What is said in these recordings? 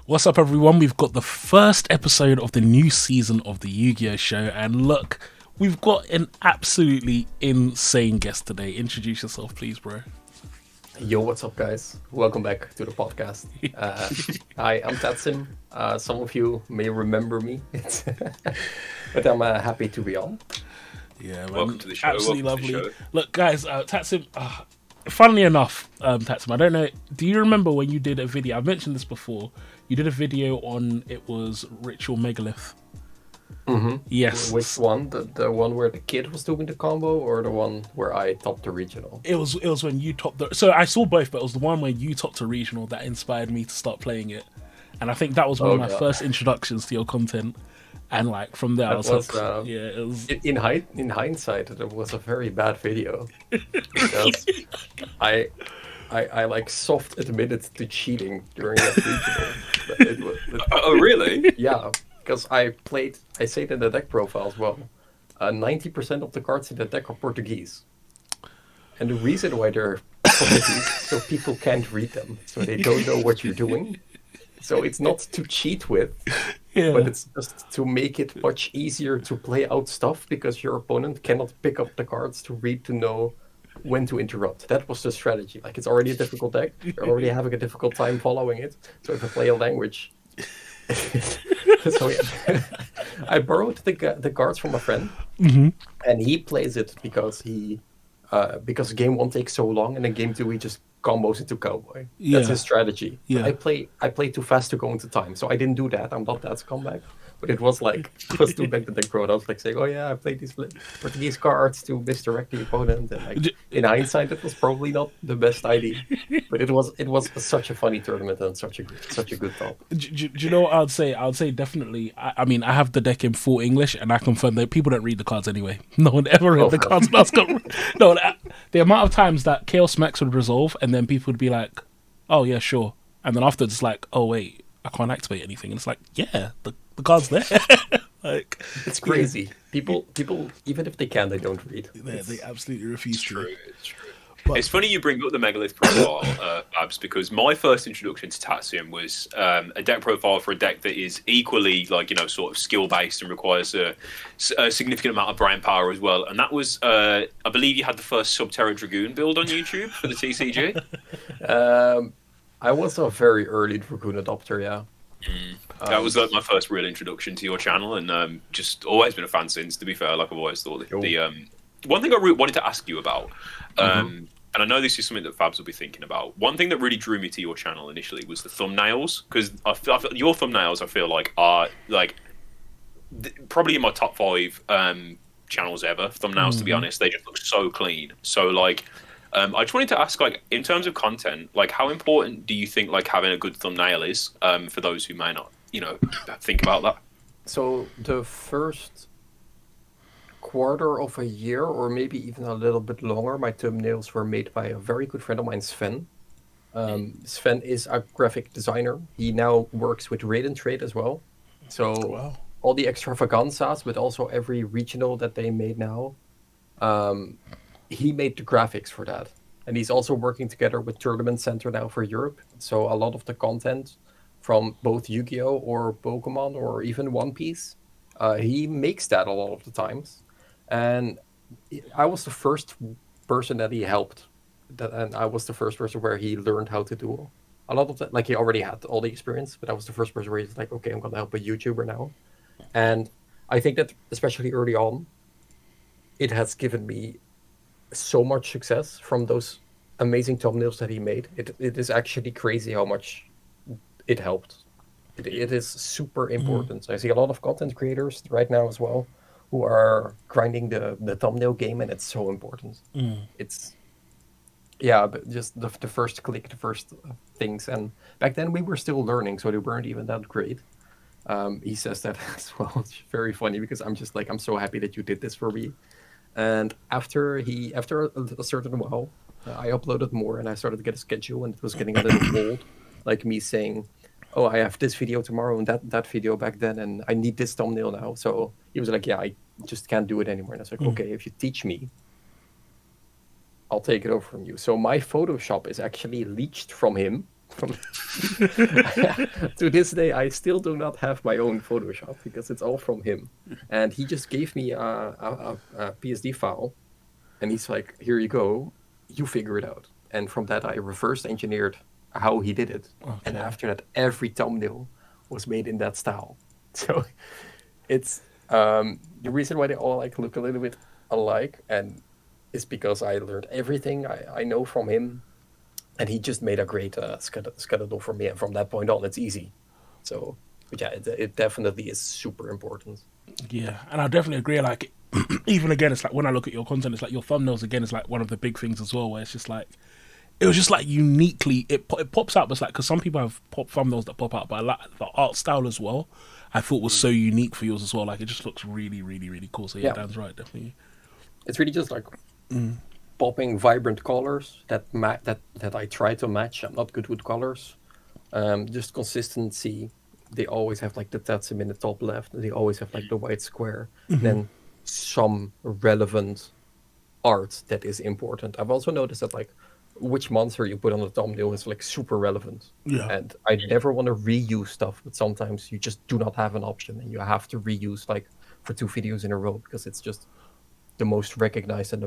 What's up, everyone? We've got the first episode of the new season of the Yu-Gi-Oh! Show, and look, we've got an absolutely insane guest today. Introduce yourself, please, bro. Yo, what's up, guys? Welcome back to the podcast. Hi, I'm Tatsim. Some of you may remember me, but I'm happy to be on. Yeah, man. Welcome to the show. Absolutely Welcome to the lovely. show. Look, guys, Tatsim. Funnily enough, Tatsim, I don't know. Do you remember when you did a video? I've mentioned this before. You did a video on it was Ritual Megalith. Mm-hmm. Yes. Which one? The one where the kid was doing the combo, or the one where I topped the regional? It was when you topped the. So I saw both, but it was the one where you topped a regional that inspired me to start playing it, and I think that was one of my first introductions to your content. And like from there, I was hooked. Yeah, it was. In hindsight, it was a very bad video because I like soft admitted to cheating during that regional. Oh, really? Yeah, because I say it in the deck profile as well. 90% of the cards in the deck are Portuguese. And the reason why they're Portuguese, so people can't read them, so they don't know what you're doing. So it's not to cheat with, but it's just to make it much easier to play out stuff because your opponent cannot pick up the cards to read to know when to interrupt. That was the strategy. Like, it's already a difficult deck. You're already having a difficult time following it. So if I play a language... so yeah. I borrowed the cards from a friend, and he plays it because because game 1 takes so long, and then game 2 he just combos into cowboy. That's his strategy. Yeah. I play too fast to go into time, so I didn't do that. I'm not that scumbag. But it was like, I was doing back the deck pro, and I was like saying, oh yeah, I played these Portuguese cards to misdirect the opponent. And like, in hindsight, it was probably not the best idea. But it was such a funny tournament and such a good top. Do you know what I would say? I would say definitely. I mean, I have the deck in full English, and I confirm that people don't read the cards anyway. No one ever read the cards. No, the amount of times that Chaos Max would resolve, and then people would be like, "Oh yeah, sure," and then afterwards it's like, "Oh wait, I can't activate anything," and it's like, "Yeah, the card's there." Like, it's crazy. People, even if they can, they don't read. They absolutely refuse to. It's true. But it's funny you bring up the Megalith profile, Abs, because my first introduction to Tatsium was a deck profile for a deck that is equally, like, sort of skill-based and requires a significant amount of brain power as well. And that was, I believe you had the first Subterra Dragoon build on YouTube for the TCG? I was a very early Dragoon adopter, yeah. That was like my first real introduction to your channel, and just always been a fan since, to be fair. Like, I've always thought the one thing I wanted to ask you about, and I know this is something that Fabs will be thinking about. One thing that really drew me to your channel initially was the thumbnails, because I feel your thumbnails, I feel like, are like probably in my top 5 channels ever. Thumbnails, to be honest, they just look so clean. So like, I just wanted to ask, like, in terms of content, like, how important do you think like having a good thumbnail is for those who may not, think about that? So the first quarter of a year, or maybe even a little bit longer, my thumbnails were made by a very good friend of mine, Sven. Sven is a graphic designer. He now works with Raiden Trade as well. So all the extravaganzas, but also every regional that they made now, he made the graphics for that. And he's also working together with Tournament Center now for Europe. So a lot of the content from both Yu-Gi-Oh! Or Pokemon or even One Piece, he makes that a lot of the times. And I was the first person that he helped. And I was the first person where he learned how to do a lot of that. Like, he already had all the experience, but I was the first person where he's like, okay, I'm going to help a YouTuber now. And I think that, especially early on, it has given me so much success from those amazing thumbnails that he made. It is actually crazy how much it helped. It is super important. I see a lot of content creators right now as well who are grinding the thumbnail game, and it's so important. It's but just the first click, the first things. And back then we were still learning, so they weren't even that great. He says that as well. It's very funny because I'm just like, I'm so happy that you did this for me. And after a certain while, I uploaded more, and I started to get a schedule, and it was getting a little old. Like me saying, oh, I have this video tomorrow and that video back then, and I need this thumbnail now. So he was like, yeah, I just can't do it anymore. And I was like, okay, if you teach me, I'll take it over from you. So my Photoshop is actually leached from him To this day, I still do not have my own Photoshop because it's all from him. And he just gave me a PSD file, and he's like, "Here you go, you figure it out." And from that, I reverse engineered how he did it. And after that, every thumbnail was made in that style. So it's the reason why they all like look a little bit alike, and is because I learned everything I know from him. And he just made a great schedule for me, and from that point on, it's easy. So, yeah, it definitely is super important. Yeah, and I definitely agree. Like, even again, it's like when I look at your content, it's like your thumbnails again is like one of the big things as well. Where it's just like it was just like uniquely it pops out. But it's like because some people have pop thumbnails that pop out, but I like the art style as well. I thought was so unique for yours as well. Like it just looks really, really, really cool. So yeah, Dan's right, definitely. It's really just like. Popping vibrant colors that I try to match. I'm not good with colors. Just consistency. They always have like the Tetsim in the top left. They always have like the white square. And then some relevant art that is important. I've also noticed that like which monster you put on the thumbnail is like super relevant. Yeah. And I never want to reuse stuff, but sometimes you just do not have an option and you have to reuse like for 2 videos in a row because it's just the most recognized and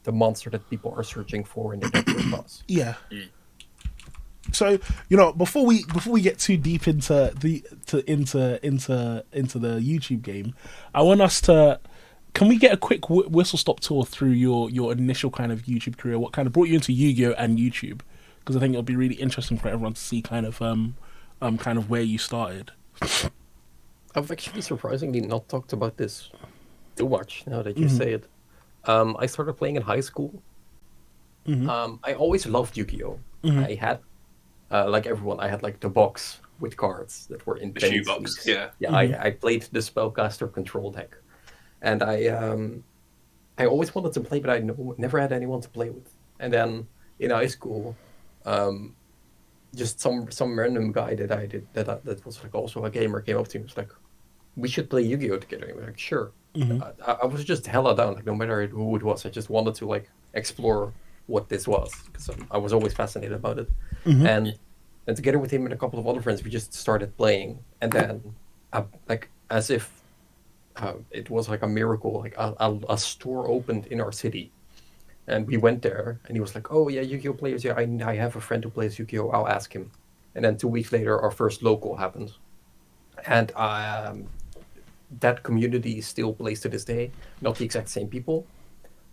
the monster that people are searching for in the Death class. Yeah. So before we get too deep into the YouTube game, I want us to. Can we get a quick whistle stop tour through your initial kind of YouTube career? What kind of brought you into Yu-Gi-Oh and YouTube? Because I think it'll be really interesting for everyone to see kind of where you started. I've actually surprisingly not talked about this too much now that you say it. I started playing in high school. I always loved Yu-Gi-Oh! I had, like everyone, I had like the box with cards that were in the shoebox. Yeah. I played the Spellcaster control deck, and I always wanted to play, but I never had anyone to play with. And then in high school, just some random guy that was like also a gamer came up to me and was like, "We should play Yu-Gi-Oh! Together." And I was like, "Sure." I was just hella down, like no matter who it was. I just wanted to like explore what this was because I was always fascinated about it. And together with him and a couple of other friends, we just started playing. And then, like as if it was like a miracle, like a store opened in our city, and we went there. And he was like, "Oh yeah, Yu-Gi-Oh players. Yeah, I have a friend who plays Yu-Gi-Oh. I'll ask him." And then 2 weeks later, our first local happened, and that community still plays to this day. Not the exact same people,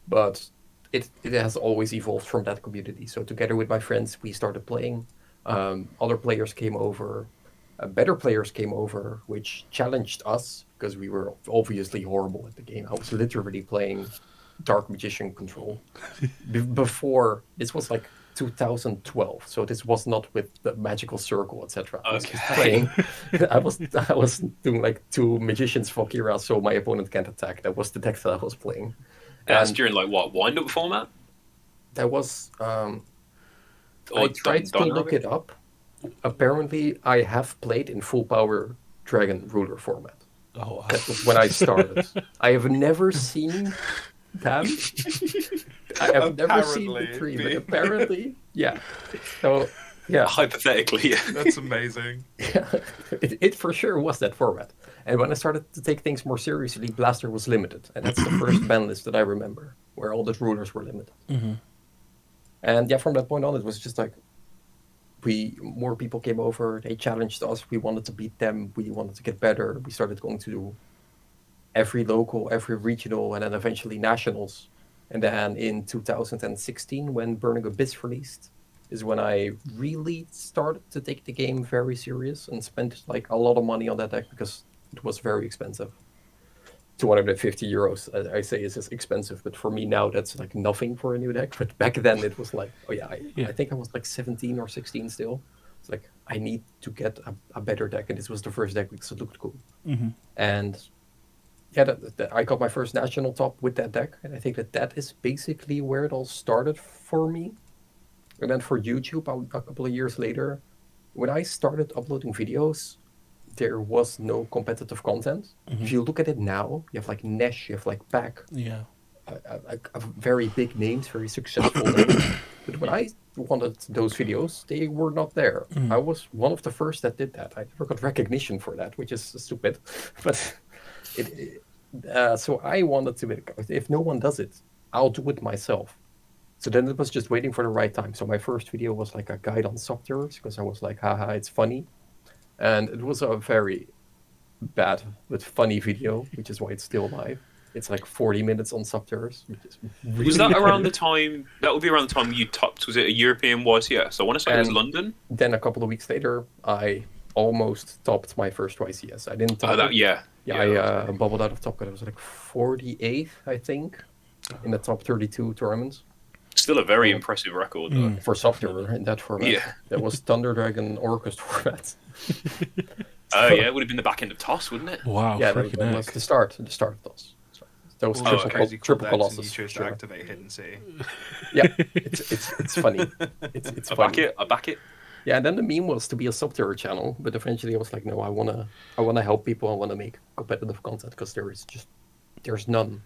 but it has always evolved from that community. So together with my friends, we started playing. Other players came over. Better players came over, which challenged us because we were obviously horrible at the game. I was literally playing Dark Magician Control. Before, this was like 2012, so this was not with the magical circle, etc. I was just playing. I was doing like 2 magicians for Kira, so my opponent can't attack. That was the deck that I was playing. That's during like what wind-up format? That was. I tried to look it up. Apparently, I have played in full power Dragon Ruler format. Oh, wow. That was when I started. I have never seen them. I have never seen the 3, but apparently, yeah. So, yeah. Hypothetically, yeah. That's amazing. Yeah, it for sure was that format. And when I started to take things more seriously, Blaster was limited. And that's the first ban list that I remember, where all the rulers were limited. And yeah, from that point on, it was just like, more people came over, they challenged us, we wanted to beat them, we wanted to get better. We started going to every local, every regional, and then eventually nationals. And then in 2016, when Burning Abyss released, is when I really started to take the game very serious and spent like a lot of money on that deck because it was very expensive. 250 euros, I say, is expensive, but for me now that's like nothing for a new deck. But back then it was like, oh yeah, I think I was like 17 or 16 still. It's like I need to get a better deck, and this was the first deck because it looked cool. And yeah, I got my first national top with that deck, and I think that is basically where it all started for me. And then for YouTube, a couple of years later, when I started uploading videos, there was no competitive content. If you look at it now, you have like Nesh, you have like Pack, Yeah. very big names, very successful names. But when I wanted those videos, they were not there. I was one of the first that did that. I never got recognition for that, which is stupid. But so I wanted to make, if no one does it, I'll do it myself. So then it was just waiting for the right time. So my first video was like a guide on subterrors because I was like, haha, it's funny. And it was a very bad but funny video, which is why it's still live. It's like 40 minutes on subterrors, which is really Was that around the hard. time? That would be around the time you topped. Was it a European YCS? I want to say it was And London. Then a couple of weeks later, I almost topped my first YCS. I didn't top Oh, that, it. yeah. Yeah, I bubbled out of top cut. I was like 48th, I think, in the top 32 tournaments. Still a very impressive record, though. For software in that format. Yeah. That was Thunder Dragon Orcust format. Oh, yeah, it would have been the back end of TOS, wouldn't it? Wow, Yeah, freaking that was heck. the start of those. Those All those okay. crazy triple callbacks, and colossus. you chose to Sure. activate Hidden City. Yeah, it's funny. It's I funny. back it. I back it. Yeah, and then the meme was to be a subterror channel, but eventually I was like, no, I wanna help people. I wanna make competitive content because there's none.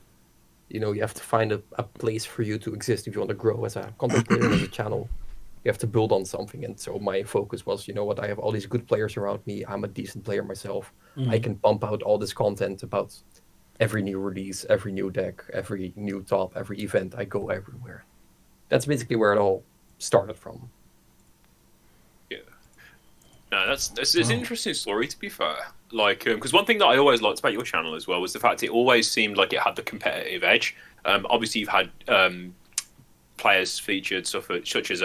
You know, you have to find a place for you to exist if you want to grow as a content creator and as a channel. You have to build on something, and so my focus was, you know what, I have all these good players around me. I'm a decent player myself. I can pump out all this content about every new release, every new deck, every new top, every event. I go everywhere. That's basically where it all started from. Yeah. No, that's an interesting story, to be fair. Like, because one thing that I always liked about your channel as well was the fact it always seemed like it had the competitive edge. Obviously, you've had players featured such as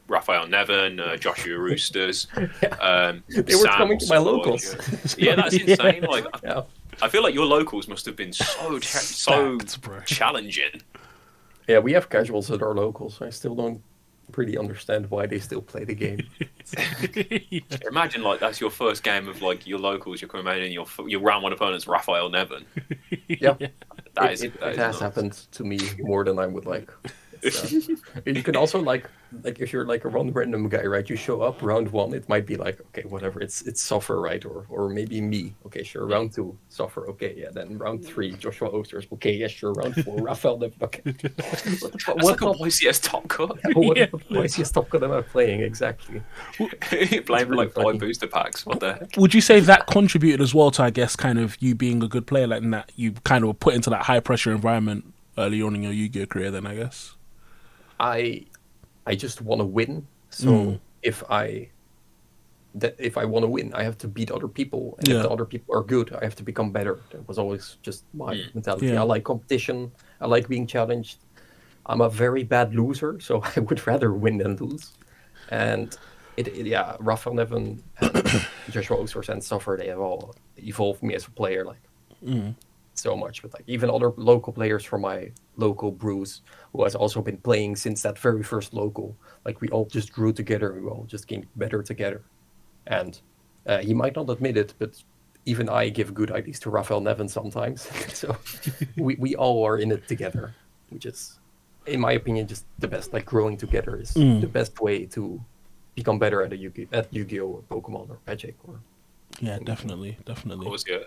Raphael Nevin, Joshua Roosters. They were coming to my locals. Yeah, that's insane. Like, Yeah. I feel like your locals must have been so Stacked, bro. challenging. Yeah, we have casuals at our locals. I still don't really understand why they still play the game. Imagine like that's your first game of like your locals. You're coming in and your round one opponent's Raphael Nevin. Yeah, That is it that is has nuts. happened to me more than I would like. You can also like if you're like a random guy, right? You show up round one, it might be like, okay, whatever, it's Suffer, right? Or maybe me. Okay, sure. Round two, Suffer. Okay, yeah. Then round three, Joshua Oosters. Okay, yeah, sure. Round four, Raphael Nevin. Okay. That's what like a top, YCS top cut. why is he top cut am I playing exactly? Playing for like funny. 5 booster packs. What the heck? Would you say that contributed as well to, I guess, kind of you being a good player, like in that you kind of were put into that high pressure environment early on in your Yu-Gi-Oh career? Then I guess. I just want to win. So if I want to win, I have to beat other people, and if Yeah. the other people are good, I have to become better. That was always just my mentality. Yeah. I like competition. I like being challenged. I'm a very bad loser, so I would rather win than lose. And yeah, Raphael Nevin, and Joshua Oosters, and Suffer, they have all evolved me as a player, like so much. But like even other local players from my local Bruce, who has also been playing since that very first local, like we all just grew together. We all just came better together. And he might not admit it, but even I give good ideas to Raphael Nevin sometimes. So we all are in it together, which is, in my opinion, just the best. Like growing together is the best way to become better at Yu-Gi-Oh or Pokemon or Magic or. Yeah, definitely. Of course, yeah.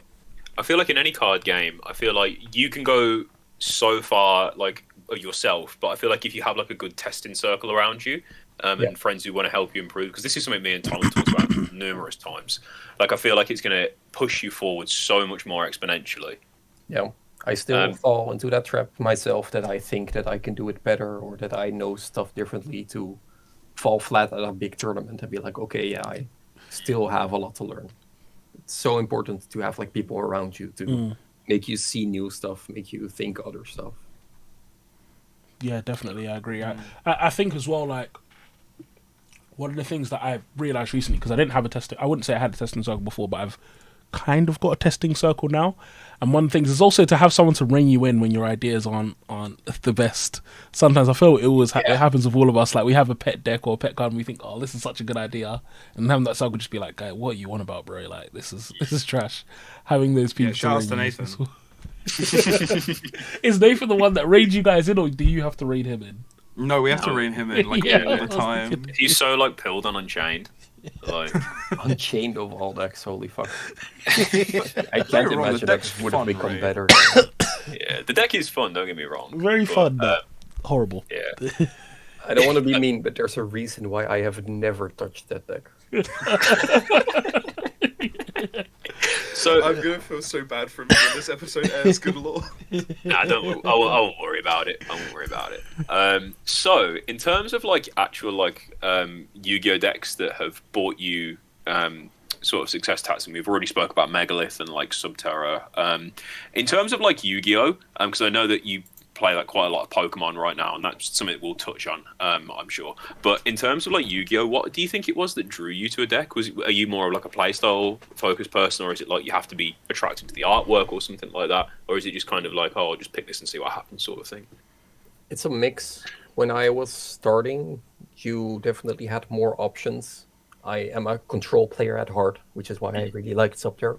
I feel like in any card game, I feel like you can go so far like yourself, but I feel like if you have like a good testing circle around you, and friends who want to help you improve, because this is something me and Tom have talked about numerous times. Like I feel like it's going to push you forward so much more exponentially. Yeah, I still fall into that trap myself that I think that I can do it better or that I know stuff differently, to fall flat at a big tournament and be like, okay, yeah, I still have a lot to learn. It's so important to have like people around you to make you see new stuff, make you think other stuff. Yeah, definitely, I agree. I think as well, like, one of the things that I realised recently, because I wouldn't say I had a testing circle before, but I've kind of got a testing circle now. And one of the things is also to have someone to rein you in when your ideas aren't the best. Sometimes I feel it happens with all of us. Like we have a pet deck or a pet card and we think, oh, this is such a good idea. And having that circle just be like, guy, what are you on about, bro? Like, this is trash. Having those people. Yeah, shout out to rein you Nathan. Is Nathan the one that reins you guys in, or do you have to rein him in? No, we have to rein him in like Yeah, all I the was time. He's so like pilled on Unchained. Like, Unchained of all decks, holy fuck. I can't wrong, the imagine that deck's would have fun, become right? better. yeah, the deck is fun. Don't get me wrong. Very But, fun, but horrible. Yeah. I don't want to be mean, but there's a reason why I have never touched that deck. So I'm gonna feel so bad for me when this episode ends. Good lord. nah, I won't worry about it. I won't worry about it. So in terms of like actual like Yu-Gi-Oh decks that have bought you sort of success stats, and we've already spoke about Megalith and like Subterra. In terms of like Yu-Gi-Oh, because I know that you play like quite a lot of Pokemon right now, and that's something that we'll touch on, I'm sure. But in terms of like Yu-Gi-Oh, what do you think it was that drew you to a deck? Are you more of like a playstyle focused person, or is it like you have to be attracted to the artwork or something like that, or is it just kind of like, oh, I'll just pick this and see what happens sort of thing? It's a mix. When I was starting, you definitely had more options. I am a control player at heart, which is why I really liked Subterra.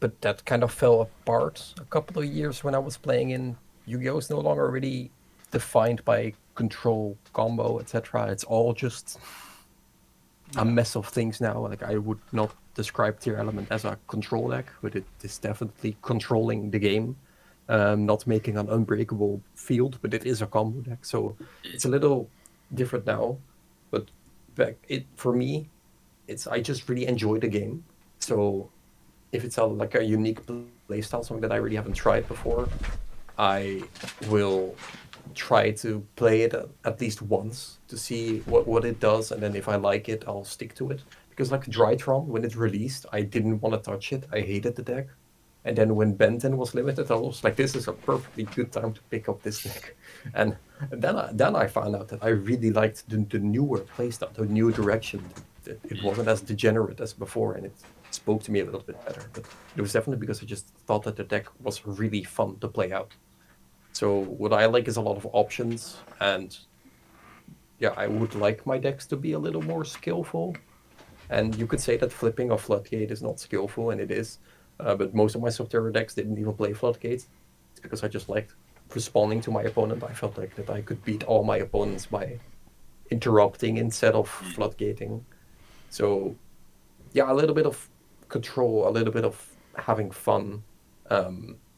But that kind of fell apart a couple of years when I was playing in Yu-Gi-Oh! Is no longer really defined by control, combo, etc. It's all just a mess of things now. Like, I would not describe Tier Element as a control deck, but it is definitely controlling the game, not making an unbreakable field, but it is a combo deck. So it's a little different now. But for me, I just really enjoy the game. So if it's like a unique playstyle, something that I really haven't tried before, I will try to play it at least once to see what it does, and then if I like it, I'll stick to it. Because like Drytron, when it released, I didn't want to touch it. I hated the deck. And then when Ben 10 was limited, I was like, this is a perfectly good time to pick up this deck. And then I found out that I really liked the newer playstyle, the new direction. It wasn't as degenerate as before, and it spoke to me a little bit better. But it was definitely because I just thought that the deck was really fun to play out. So what I like is a lot of options, and yeah, I would like my decks to be a little more skillful. And you could say that flipping a Floodgate is not skillful, and it is. But most of my Subterra decks didn't even play Floodgate. It's because I just liked responding to my opponent. I felt like that I could beat all my opponents by interrupting instead of floodgating. So yeah, a little bit of control, a little bit of having fun.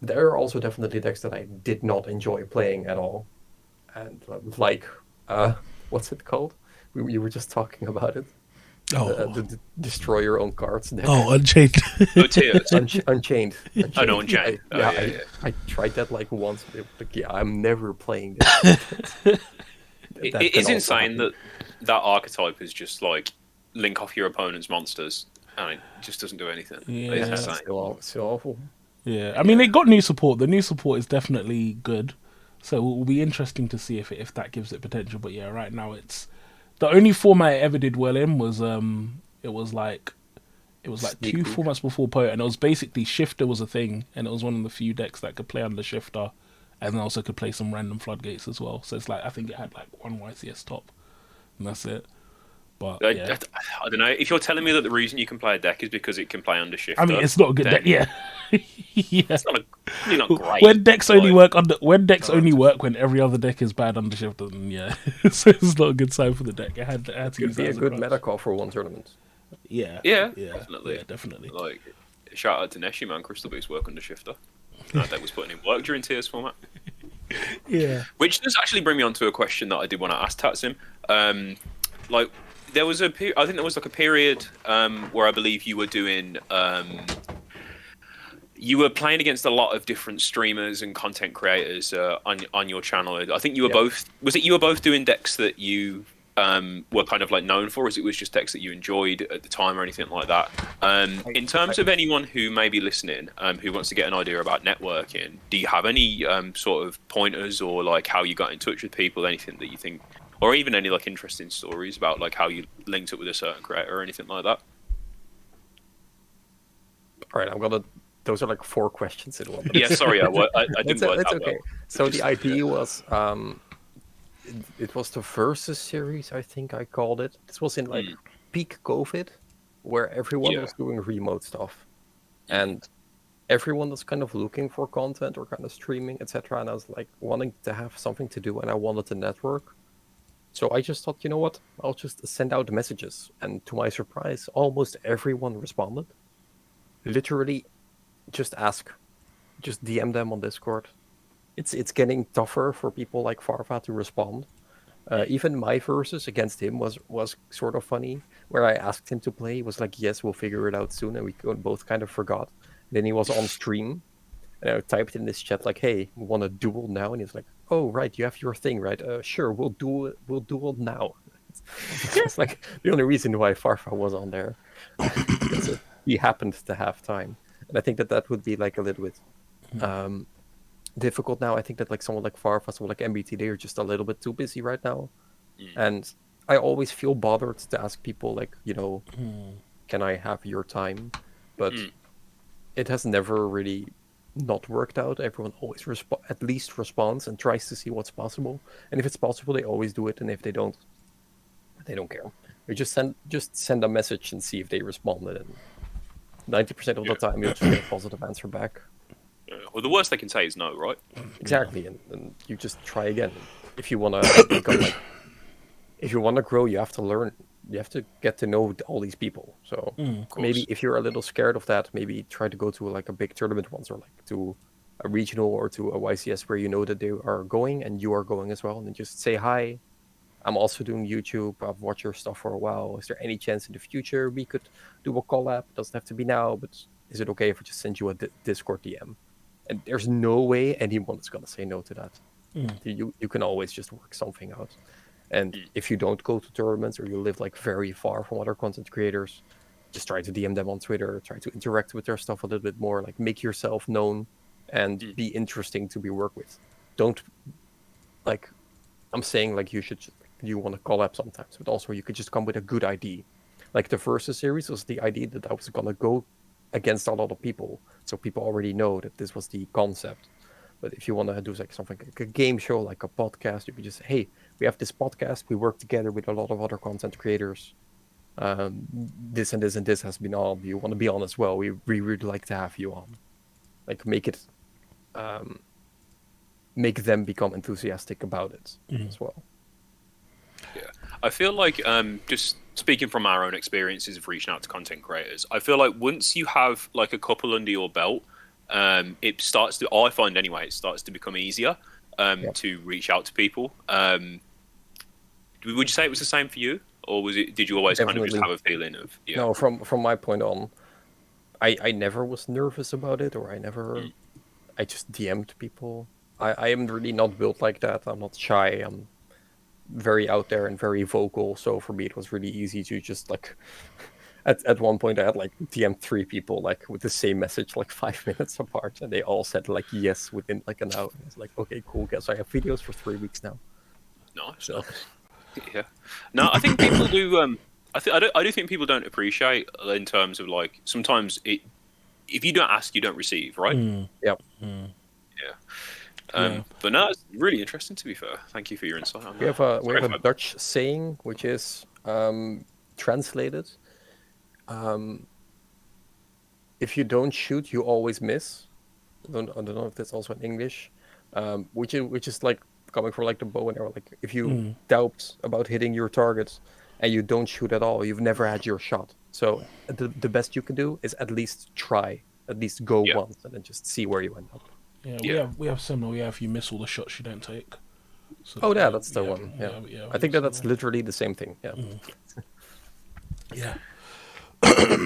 There are also definitely decks that I did not enjoy playing at all. And like, what's it called? You were just talking about it. The destroy your own cards deck. Oh, Unchained. Oh, Tears. Unchained. Oh, no, Unchained. I tried that like once. But yeah, I'm never playing this. It is insane that archetype is just like link off your opponent's monsters, and it just doesn't do anything. Yeah, it's insane. So awful. Yeah, I mean, it got new support. The new support is definitely good, so it will be interesting to see if that gives it potential. But yeah, right now it's the only format it ever did well in was it was like two formats before Poet, and it was basically Shifter was a thing, and it was one of the few decks that could play under Shifter, and then also could play some random Floodgates as well. So it's like, I think it had like one YCS top, and that's it. But yeah. I don't know. If you're telling me that the reason you can play a deck is because it can play under Shifter, I mean, it's not a good deck. Yeah, yeah. It's probably not great. When decks only work when every other deck is bad under Shifter, then yeah, so it's not a good sign for the deck. It had to Could be a good meta call for one tournament. Yeah, definitely. Yeah, definitely. Like, shout out to Neshi, man. Crystal Beast work under Shifter. That deck was putting in work during Tears format. Yeah. Which does actually bring me on to a question that I did want to ask Tatsim. Like, there was I think there was like a period where I believe you were doing you were playing against a lot of different streamers and content creators on your channel. I think you were you were both doing decks that you were kind of like known for, as it was just decks that you enjoyed at the time or anything like that. In terms of anyone who may be listening, who wants to get an idea about networking, do you have any sort of pointers, or like how you got in touch with people, anything that you think, or even any like interesting stories about like how you linked up with a certain creator or anything like that? All right, those are like 4 questions in one. Yeah, sorry, I didn't work that okay. well. So the idea was, it was the Versus series, I think I called it. This was in like peak COVID, where everyone was doing remote stuff, and everyone was kind of looking for content or kind of streaming, etc. And I was like wanting to have something to do, and I wanted to network. So I just thought, you know what? I'll just send out messages, and to my surprise, almost everyone responded. Literally, just DM them on Discord. it's getting tougher for people like Farva to respond. Even my versus against him was sort of funny, where I asked him to play. He was like, "Yes, we'll figure it out soon," and we both kind of forgot. Then he was on stream, and I typed in this chat like, "Hey, we want a duel now?" And he's like, "Oh, right, you have your thing, right? Sure, we'll duel. We'll duel now." It's like the only reason why Farfa was on there. Because he happened to have time, and I think that would be like a little bit difficult now. I think that like someone like Farfa, someone like MBT, they are just a little bit too busy right now, and I always feel bothered to ask people like, can I have your time? But it has never really not worked out. Everyone always at least responds and tries to see what's possible, and if it's possible, they always do it, and if they don't, they don't care. You just send a message and see if they responded, and 90% of the time you'll just get a positive answer back. Well, the worst they can say is no, right? Exactly, and you just try again. If you want to become like, if you want to grow, you have to learn. You have to get to know all these people. So maybe if you're a little scared of that, maybe try to go to like a big tournament once, or like to a regional or to a YCS where you know that they are going and you are going as well, and then just say hi. I'm also doing YouTube. I've watched your stuff for a while. Is there any chance in the future we could do a collab? It doesn't have to be now, but is it okay if I just send you a Discord DM? And there's no way anyone is going to say no to that. You can always just work something out. And if you don't go to tournaments, or you live like very far from other content creators, just try to DM them on Twitter, try to interact with their stuff a little bit more, like make yourself known and be interesting to be worked with. Don't, like, I'm saying like you want to collab sometimes, but also you could just come with a good idea. Like the Versus series was the idea that I was going to go against a lot of people, so people already know that this was the concept. But if you want to do like something like a game show, like a podcast, you could just say, hey, we have this podcast, we work together with a lot of other content creators. This and this and this has been on. You want to be on as well? We really like to have you on. Like make it, make them become enthusiastic about it as well. Yeah, I feel like just speaking from our own experiences of reaching out to content creators, I feel like once you have like a couple under your belt, it starts to, I find anyway, it starts to become easier to reach out to people. Would you say it was the same for you, or was it? Did you always kind of just have a feeling of? Yeah. No, from my point on, I never was nervous about it, or I just DM'd people. I am really not built like that. I'm not shy. I'm very out there and very vocal. So for me, it was really easy to just like. At one point, I had like DM'd 3 people like with the same message like 5 minutes apart, and they all said like yes within like an hour. I was like, okay, cool. Guess I have videos for 3 weeks now. Nice. So. Yeah. No, I think people do. I do think people don't appreciate in terms of like sometimes if you don't ask, you don't receive, right? Yep. Yeah. But no, it's really interesting. To be fair, thank you for your insight on that. We have a Dutch saying which is translated. If you don't shoot, you always miss. I don't know if that's also in English. Which is like coming from like the bow and arrow. Like if you doubt about hitting your targets and you don't shoot at all, you've never had your shot. So the best you can do is at least try, at least go once, and then just see where you end up. Yeah, we have similar. Yeah, if you miss all the shots you don't take. So, that's the one. Yeah. I think that's literally the same thing. Yeah. Yeah.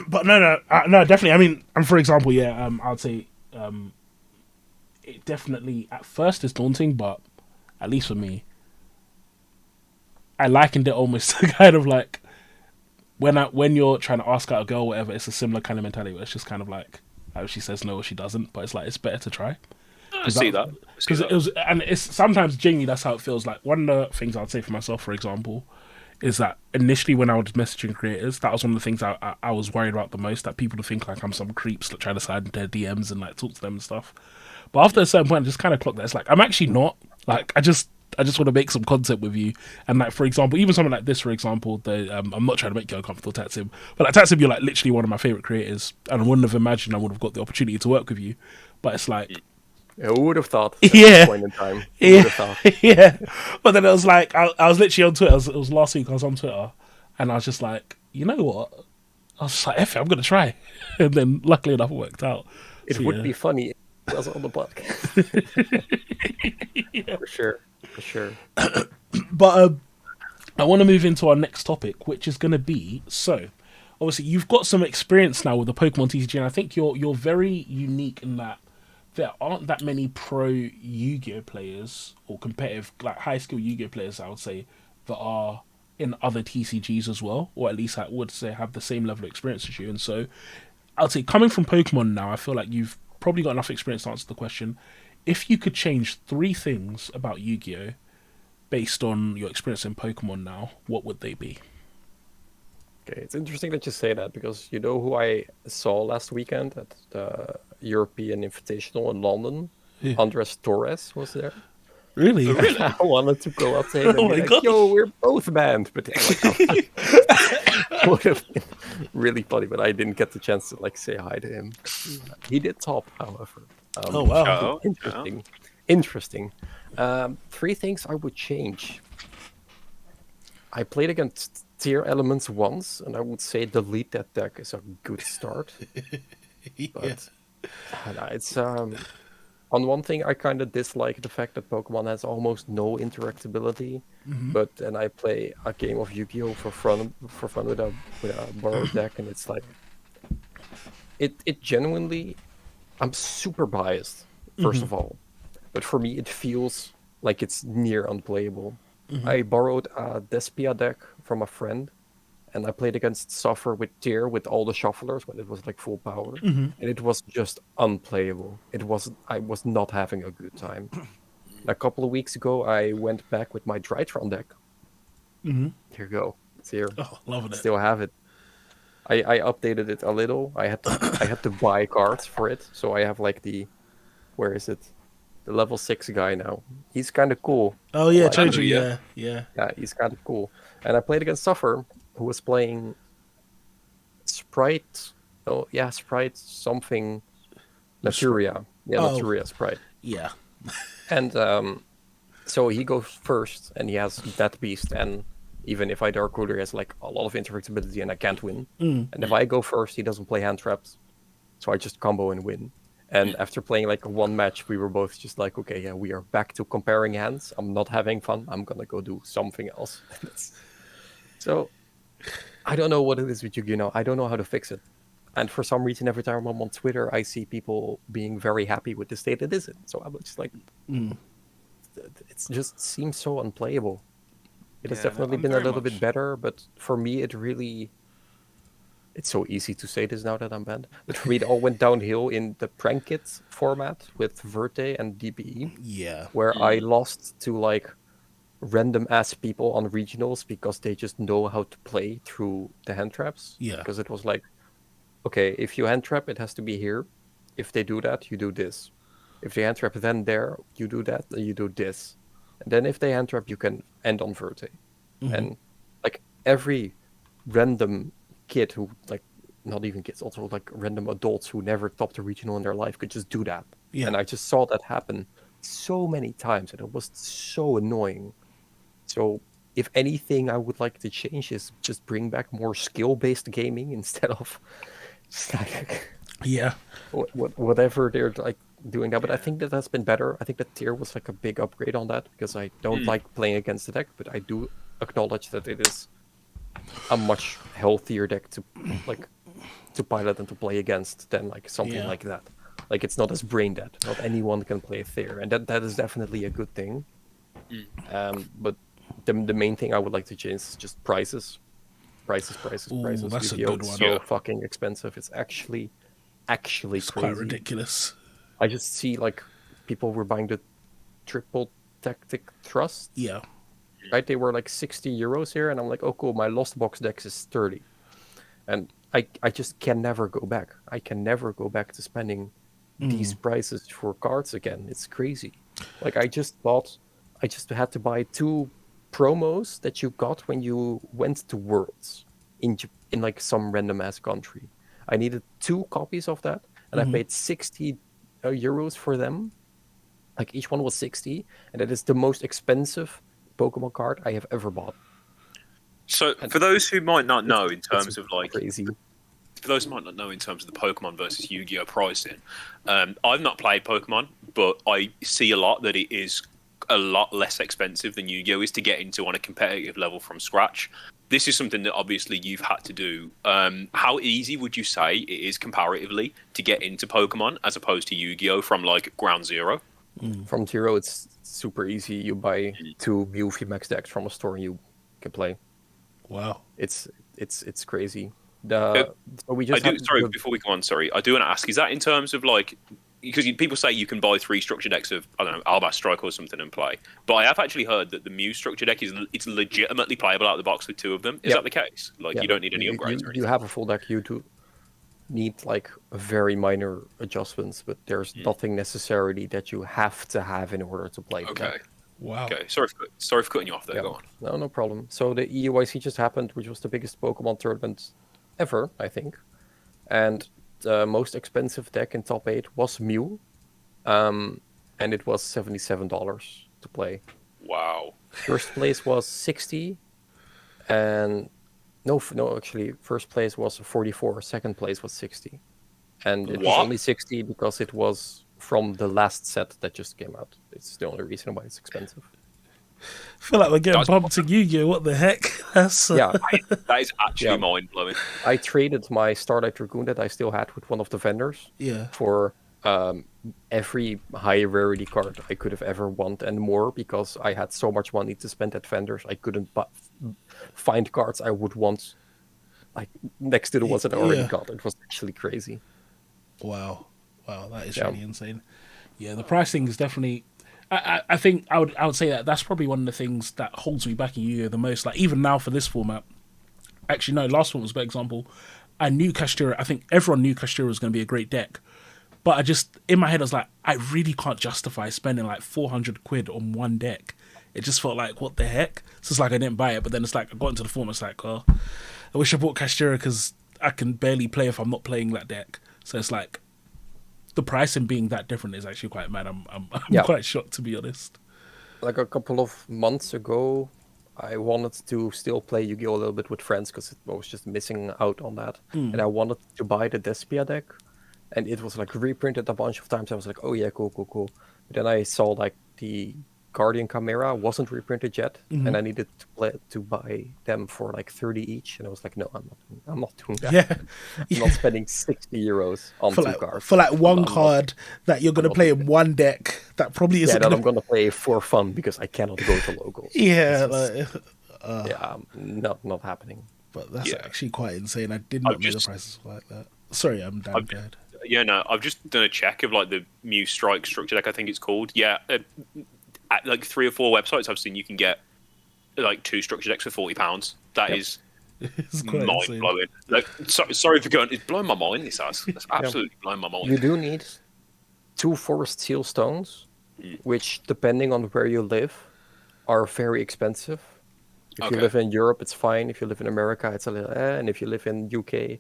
But no, definitely. I mean, and for example, I'd say it definitely at first is daunting, but at least for me, I likened it almost to kind of like when you're trying to ask out a girl, or whatever. It's a similar kind of mentality where it's just kind of like she says no or she doesn't, but it's like it's better to try. I see that because it was, and it's sometimes genuinely that's how it feels. Like one of the things I'd say for myself, for example, is that initially when I was messaging creators, that was one of the things I was worried about the most, that people would think like I'm some creeps that try to slide into their DMs and like talk to them and stuff. But after a certain point, I just kind of clocked that it's like I'm actually not. Like I just want to make some content with you, and like for example, even something like this, for example, I'm not trying to make you uncomfortable, Tatsim, but like Tatsim, you're like literally one of my favorite creators, and I wouldn't have imagined I would have got the opportunity to work with you. But it's like. Who would have thought? At this point in time? Who would have thought? Yeah. But then it was like I was literally on Twitter. It was last week. I was on Twitter, and I was just like, you know what? I was just like, F it, I'm gonna try. And then luckily enough, it worked out. It would be funny was on the podcast. For sure. But I want to move into our next topic, which is going to be, so obviously you've got some experience now with the Pokemon TCG, and I think you're very unique in that there aren't that many pro Yu-Gi-Oh players or competitive, like high skill Yu-Gi-Oh players, I would say, that are in other TCGs as well, or at least I would say have the same level of experience as you. And so I'd say coming from Pokemon now, I feel like you've probably got enough experience to answer the question. If you could change 3 things about Yu-Gi-Oh based on your experience in Pokemon now, what would they be? Okay, it's interesting that you say that, because you know who I saw last weekend at the European Invitational in London? Yeah. Andres Torres was there. Really? I wanted to go up to him and Oh be my like, gosh. yo, we're both banned. But it would have been really funny, but I didn't get the chance to like say hi to him. He did top, however. Oh, wow. Oh, Interesting. 3 things I would change. I played against Tier Elements once, and I would say delete that deck is a good start. But it's on one thing I kind of dislike the fact that Pokemon has almost no interactability. But then I play a game of Yu-Gi-Oh for fun with a borrowed deck, and it's like it genuinely. I'm super biased, first of all, but for me it feels like it's near unplayable. I borrowed a Despia deck from a friend, and I played against Suffer with Tier with all the shufflers when it was like full power, and it was just unplayable. I was not having a good time. A couple of weeks ago, I went back with my Drytron deck. Here you go. It's here. Oh, loving it. Still have it. I updated it a little. I had to buy cards for it, so I have like the level 6 guy now. He's kind of cool. Oh yeah, Like, change it. Yeah. yeah, he's kind of cool. And I played against Suffer, who was playing Sprite. Oh yeah, Sprite something. Naturia. Yeah, Oh. Naturia Sprite. Yeah. And so he goes first, and he has Death Beast, and even if I Dark Ruler, he has like a lot of interactability, and I can't win. And if I go first, he doesn't play hand traps, so I just combo and win. And after playing like 1 match, we were both just like, okay, yeah, we are back to comparing hands. I'm not having fun. I'm gonna go do something else. So I don't know what it is with Yu-Gi-Oh! I don't know how to fix it. And for some reason, every time I'm on Twitter, I see people being very happy with the state it is in. So I'm just like, it just seems so unplayable. It has Yeah, definitely I'm been a very little much- bit better, but for me, it's so easy to say this now that I'm banned. But for me, it all went downhill in the Prank Kit format with Verte and DPE, Yeah. where I lost to like random ass people on regionals because they just know how to play through the hand traps. Yeah. Because it was like, okay, if you hand trap, it has to be here. If they do that, you do this. If they hand trap then there, you do that, then you do this. And then if they hand trap, you can end on Verte. And like every random kid who like not even kids, also like random adults who never topped a regional in their life could just do that. Yeah. And I just saw that happen so many times, and it was so annoying. So if anything I would like to change is just bring back more skill-based gaming instead of just like Yeah. whatever they're like doing now. But I think that has been better. I think that Tier was like a big upgrade on that, because I don't like playing against the deck, but I do acknowledge that it is a much healthier deck to like to pilot and to play against than like something Yeah. like that. Like it's not as brain dead. Not anyone can play Tier, and that is definitely a good thing. But the main thing I would like to change is just prices. Prices. Ooh, that's a Yu-Gi-Oh! good It's one. so Yeah. fucking expensive. It's actually It's crazy. quite ridiculous. I just see like people were buying the triple tactic thrust. Yeah. Right, they were like 60 euros here, and I'm like, oh cool, my lost box dex is 30, and I just can never go back. I can never go back to spending these prices for cards again. It's crazy. Like I just had to buy 2 promos that you got when you went to Worlds in like some random ass country. I needed 2 copies of that, and I paid 60 euros for them. Like each one was 60, and it is the most expensive Pokemon card I have ever bought. So, for those who might not know, in It's terms of like crazy. for those who might not know, in terms of the Pokemon versus Yu-Gi-Oh pricing, I've not played Pokemon, but I see a lot that it is a lot less expensive than Yu-Gi-Oh is to get into on a competitive level from scratch. This is something that obviously you've had to do. How easy would you say it is comparatively to get into Pokemon as opposed to Yu-Gi-Oh from like ground zero? From zero, it's super easy. You buy 2 Mew VMAX decks from a store and you can play. Wow. It's crazy. So we just before we go on, I do want to ask, is that in terms of like, because people say you can buy 3 structure decks of, I don't know, Alba's Strike or something and play, but I have actually heard that the Mew structure deck it's legitimately playable out of the box with 2 of them. Is that the case? Like, you don't need any upgrades or anything? You have a full deck. You do need like very minor adjustments, but there's nothing necessarily that you have to have in order to play. Okay. Wow. Okay. Sorry for cutting you off there. Go on. No problem. So the EUIC just happened, which was the biggest Pokemon tournament ever, I think. And the most expensive deck in top 8 was Mew. And it was $77 to play. Wow. First place was 60. And no, actually, first place was 44. Second place was 60. And it was only 60 because it was from the last set that just came out. It's the only reason why it's expensive. I feel like we're getting bumped to Yu-Gi-Oh! What the heck? That is actually mind-blowing. I traded my Starlight Dragoon that I still had with one of the vendors for every high rarity card I could have ever want and more, because I had so much money to spend at vendors. I couldn't find cards I would want like next to the ones that I already got. It was actually crazy. Wow, that is really insane. Yeah, the pricing is definitely. I think I would say that's probably one of the things that holds me back in Yu-Gi-Oh the most. Like even now for this format, actually no, last one was a better example. I knew Kashtira. I think everyone knew Kashtira was going to be a great deck, but I just in my head I was like, I really can't justify spending like 400 quid on one deck. It just felt like, what the heck? So it's like I didn't buy it, but then it's like I got into the format. It's like, oh, I wish I bought Kashtira because I can barely play if I'm not playing that deck. So it's like. The pricing being that different is actually quite mad. I'm quite shocked, to be honest. Like a couple of months ago, I wanted to still play Yu-Gi-Oh! A little bit with friends because I was just missing out on that. And I wanted to buy the Despia deck, and it was like reprinted a bunch of times. I was like, oh yeah, cool. But then I saw like the Guardian Chimera wasn't reprinted yet, and I needed to buy them for like 30 each, and I was like, no, I'm not doing that. Yeah. I'm not spending 60 euros on for 2 like, cards. For like one card that you're going to play in one deck that probably isn't. Yeah, that I'm going to play for fun because I cannot go to locals. Not happening. But that's actually quite insane. I did not know the prices were like that. Sorry, I'm down bad. Yeah, no, I've just done a check of like the Mew Strike structure deck, I think it's called. Yeah, at like 3 or 4 websites I've seen, you can get like 2 structure decks for £40. That is mind blowing. Like, sorry for going. It's blowing my mind. This has. That's absolutely blowing my mind. You do need 2 Forest Seal Stones, which, depending on where you live, are very expensive. If you live in Europe, it's fine. If you live in America, it's a little. And if you live in UK,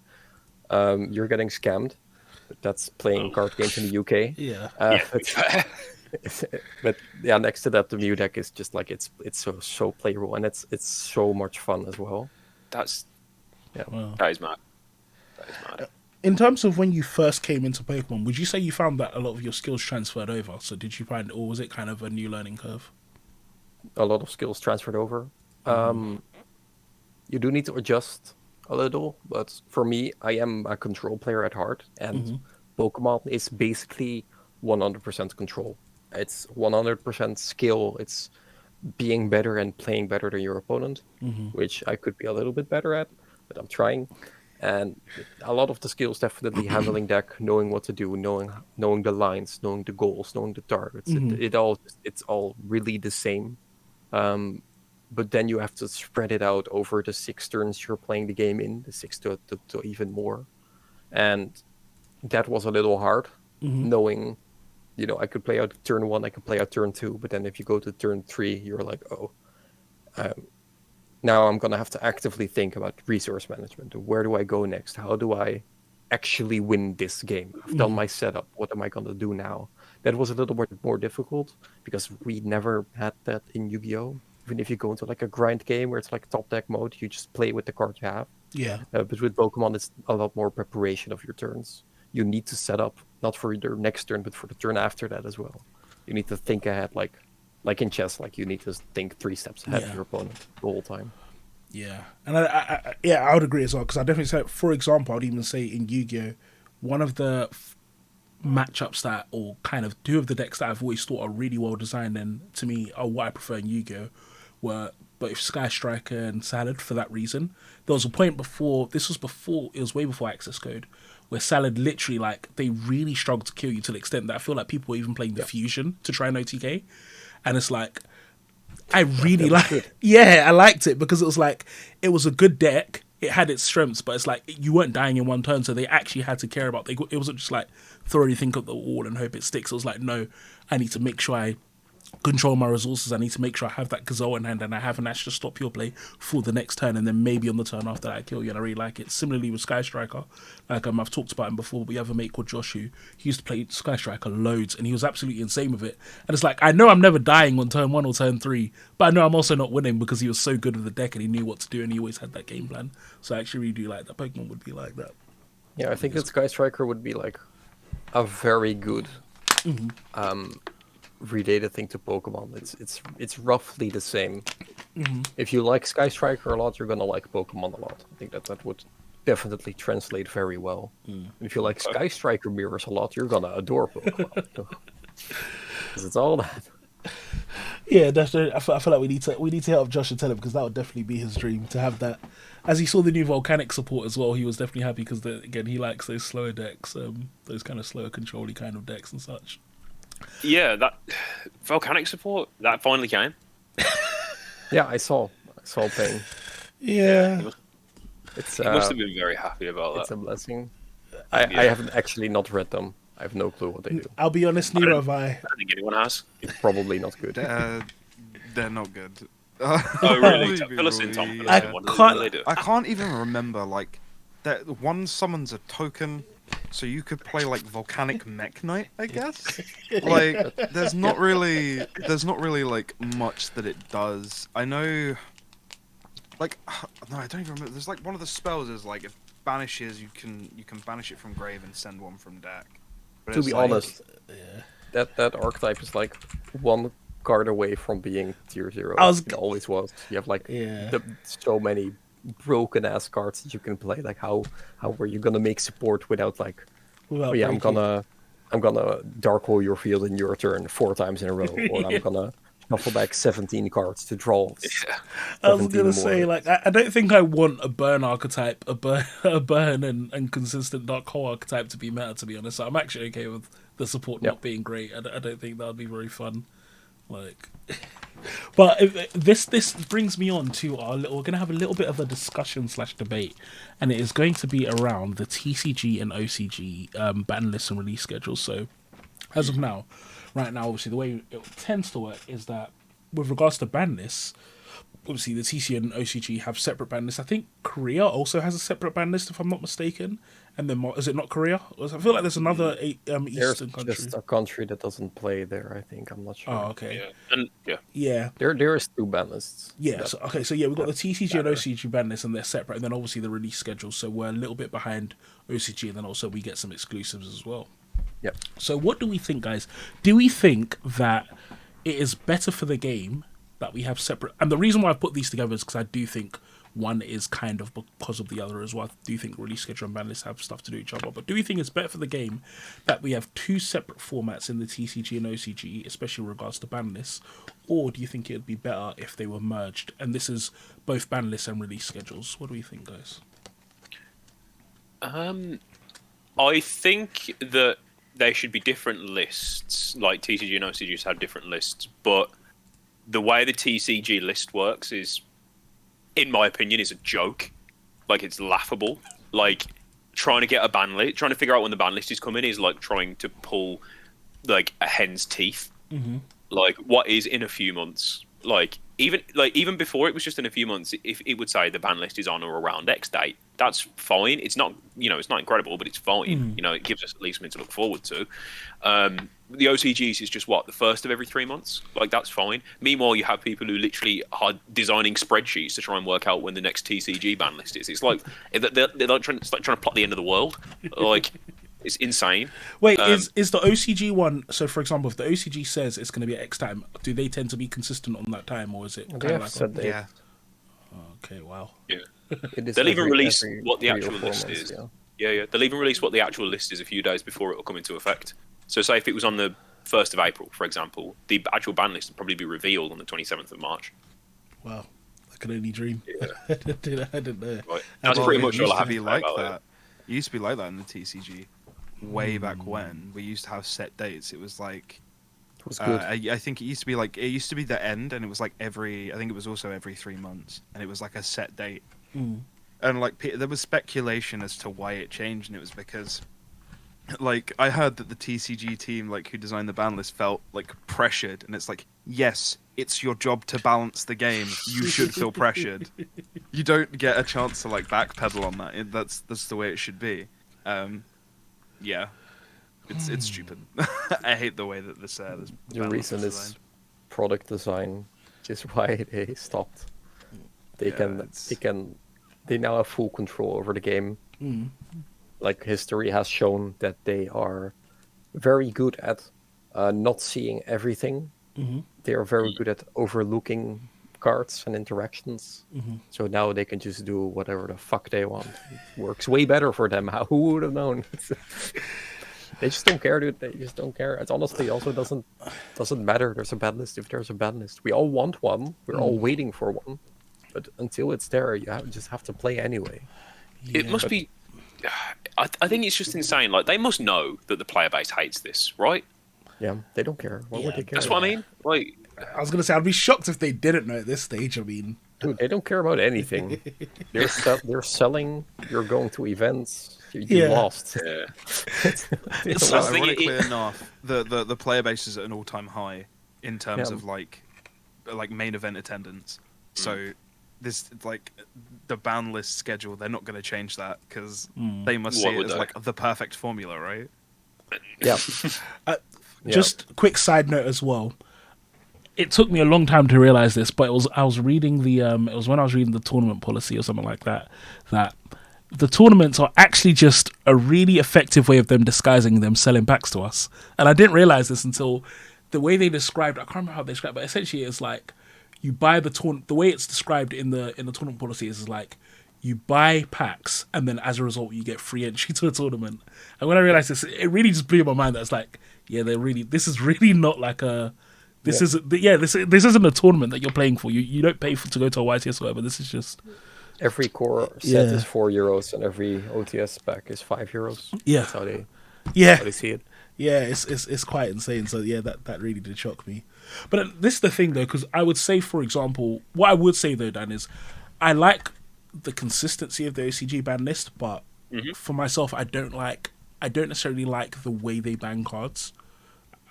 you're getting scammed. But that's playing card games in the UK. But yeah, next to that, the Mew deck is just like it's so playable, and it's so much fun as well. That is mad. That is mad. In terms of when you first came into Pokemon, would you say you found that a lot of your skills transferred over? So did you find, or was it kind of a new learning curve? A lot of skills transferred over. You do need to adjust a little, but for me, I am a control player at heart, and Pokemon is basically 100% control. It's 100% skill. It's being better and playing better than your opponent, which I could be a little bit better at, but I'm trying. And a lot of the skills, definitely handling deck, knowing what to do, knowing the lines, knowing the goals, knowing the targets. It's all really the same. But then you have to spread it out over the 6 turns you're playing the game in, the 6 to even more. And that was a little hard, knowing, I could play out turn 1, I could play out turn 2, but then if you go to turn 3, you're like, now I'm going to have to actively think about resource management. Where do I go next? How do I actually win this game? I've done my setup. What am I going to do now? That was a little bit more difficult because we never had that in Yu-Gi-Oh! Even if you go into like a grind game where it's like top deck mode, you just play with the card you have. Yeah. But with Pokemon, it's a lot more preparation of your turns. You need to set up not for your next turn, but for the turn after that as well. You need to think ahead, like in chess, like you need to think 3 steps ahead of your opponent the whole time. Yeah, and I would agree as well, because I definitely say, for example, I'd even say in Yu-Gi-Oh, one of the matchups that, or kind of 2 of the decks that I've always thought are really well designed, and to me are what I prefer in Yu-Gi-Oh, were both Sky Striker and Salad for that reason. There was a point before, it was way before Access Code, where Salad literally, like, they really struggled to kill you to the extent that I feel like people were even playing the Fusion to try and OTK. And it's like, I really I liked it because it was like, it was a good deck. It had its strengths, but it's like, you weren't dying in one turn, so they actually had to care about, it wasn't just like, throw anything at the wall and hope it sticks. It was like, no, I need to make sure I control my resources. I need to make sure I have that Gazelle in hand and I have an Ash to stop your play for the next turn, and then maybe on the turn after that I kill you, and I really like it. Similarly with Sky Striker, like I've talked about him before, but we have a mate called Josh who he used to play Sky Striker loads and he was absolutely insane with it. And it's like, I know I'm never dying on turn 1 or turn 3, but I know I'm also not winning because he was so good with the deck and he knew what to do and he always had that game plan. So I actually really do like that Pokemon would be like that. Yeah, I think that Sky Striker would be like a very good related thing to Pokemon. It's roughly the same. If you like Sky Striker a lot, you're gonna like Pokemon a lot. I think that would definitely translate very well. If you like Sky Striker mirrors a lot, you're gonna adore Pokemon. Because it's all that. Yeah, definitely. I feel like we need to hit up Josh and tell him, because that would definitely be his dream to have that. As he saw the new volcanic support as well, he was definitely happy because again he likes those slower decks, those kind of slower control-y kind of decks and such. Yeah, that volcanic support that finally came. Yeah, I saw Pain. Yeah, He must have been very happy about that. It's a blessing. I haven't actually not read them. I have no clue what they do. I'll be honest, neither have I. I don't think anyone has. It's probably not good. They're not good. Oh really? Fill us in, Tom. I can't even remember, like, that one summons a token, so you could play like Volcanic Mech Knight, I guess. Like, there's not really like much that it does. I know, like, no, I don't even remember. There's like one of the spells is like, it banishes. You can banish it from grave and send one from deck. But To it's be like, honest, that archetype is like one card away from being tier 0. It always was. You have like so many broken ass cards that you can play. Like how were you gonna make support without like, I'm gonna dark hole your field in your turn 4 times in a row, or I'm gonna shuffle back 17 cards to draw. I was gonna say, like, I don't think I want a burn archetype, a burn and consistent dark hole archetype to be meta, to be honest. So I'm actually okay with the support not being great. I don't think that would be very fun. Like, but this brings me on to we're gonna have a little bit of a discussion / debate, and it is going to be around the TCG and OCG ban lists and release schedules. So, as of now, right now, obviously the way it tends to work is that with regards to ban lists, obviously the TCG and OCG have separate ban lists. I think Korea also has a separate ban list, if I'm not mistaken. And then is it not Korea? I feel like there's another Eastern country. There's just a country that doesn't play there, I think. I'm not sure. Oh, okay. Yeah. There is 2 ban lists. Yeah. So, okay. So we've got the TCG and OCG ban lists, and they're separate. And then obviously the release schedule. So we're a little bit behind OCG, and then also we get some exclusives as well. Yep. So what do we think, guys? Do we think that it is better for the game that we have separate? And the reason why I put these together is because I do think one is kind of because of the other as well. I do think release schedule and ban lists have stuff to do with each other. But do we think it's better for the game that we have 2 separate formats in the TCG and OCG, especially in regards to ban lists? Or do you think it would be better if they were merged? And this is both ban lists and release schedules. What do we think, guys? I think that they should be different lists. Like TCG and OCG have different lists, but the way the TCG list works is, in my opinion, is a joke. Like, it's laughable. Like, trying to get a ban list, trying to figure out when the ban list is coming is like trying to pull like a hen's teeth. Like, what is in a few months like even before it was just in a few months, if it would say the ban list is on or around X date, that's fine. It's not, it's not incredible, but it's fine. It gives us at least something to look forward to. The OCGs is just the first of every 3 months. Like, that's fine. Meanwhile, you have people who literally are designing spreadsheets to try and work out when the next TCG ban list is. It's like they're like trying to plot the end of the world. Like, it's insane. Wait, is the OCG one? So, for example, if the OCG says it's going to be at X time, do they tend to be consistent on that time, or is it? They have said they. Yeah. Okay, wow. Yeah. They'll even release what the 3 or actual 4 list months, is. yeah. Yeah. They'll even release what the actual list is a few days before it will come into effect. So, say if it was on the 1st of April, for example, the actual ban list will probably be revealed on the 27th of March. Wow, I could only dream. Yeah. I didn't know. Right. That's Well, pretty it much all used I to have be to say like about that. it. It used to be like that in the TCG. Way back when, we used to have set dates. It was like, It was good. I think it used to be the end, and it was like I think it was also every 3 months, and it was like a set date. And like there was speculation as to why it changed, and it was because, like, I heard that the TCG team, like, who designed the ban list, felt like pressured, and it's like, yes, it's your job to balance the game. You should feel pressured. You don't get a chance to like backpedal on that. That's the way it should be. Yeah, it's stupid. I hate the way that this. This The ban list reason is is designed. product design, which is why they stopped. They they now have full control over the game. Like, history has shown that they are very good at not seeing everything. They are very good at overlooking cards and interactions. So now they can just do whatever the fuck they want. It works way better for them. Who would have known? They just don't care, dude. They just don't care. It honestly also doesn't matter. There's a ban list if there's a ban list. We all want one. We're all waiting for one. But until it's there, you just have to play anyway. It must be. I think it's just insane. Like, they must know that the player base hates this, right? Yeah, they don't care. Why would they care? That's what I mean. Like, I was gonna say, I'd be shocked if they didn't know at this stage. I mean, Dude, they don't care about anything. They're selling. You're going to events. You Yeah. lost. yeah. So, I think ironically enough, the player base is at an all-time high in terms Yeah. of like main event attendance. So this, like, the ban list schedule, they're not going to change that because they must Why see it would as they? like the perfect formula, right? Yeah. Yeah. just quick side note as well. It took me a long time to realize this, but I was reading it was when I was reading the tournament policy or something like that, that the tournaments are actually just a really effective way of them disguising them selling packs to us. And I didn't realize this until the way they described, I can't remember how they described it, but essentially it's like you buy the way it's described in the tournament policy is like you buy packs and then as a result you get free entry to the tournament. And when I realized this, it really just blew my mind that it's like, yeah, this is really not like this isn't a tournament that you're playing for. You don't pay to go to a YTS or whatever. This is just Every core set Yeah. is €4 and every OTS pack is €5. Yeah. That's how they yeah. see it. Yeah, it's quite insane. So yeah, that really did shock me. But this is the thing though, because I would say, for example, what I would say though, Dan, is I like the consistency of the OCG ban list, but for myself, I don't necessarily like the way they ban cards.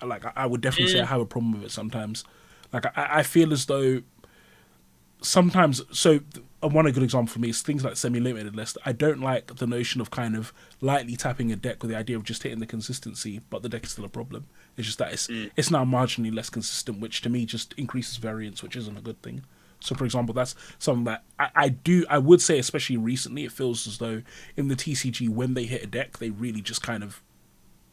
I would definitely say I have a problem with it sometimes. Like I feel as though sometimes. So one good example for me is things like semi-limited list. I don't like the notion of kind of lightly tapping a deck with the idea of just hitting the consistency, but the deck is still a problem. It's just that it's now marginally less consistent, which to me just increases variance, which isn't a good thing. So, for example, that's something that I would say, especially recently, it feels as though in the TCG, when they hit a deck, they really just kind of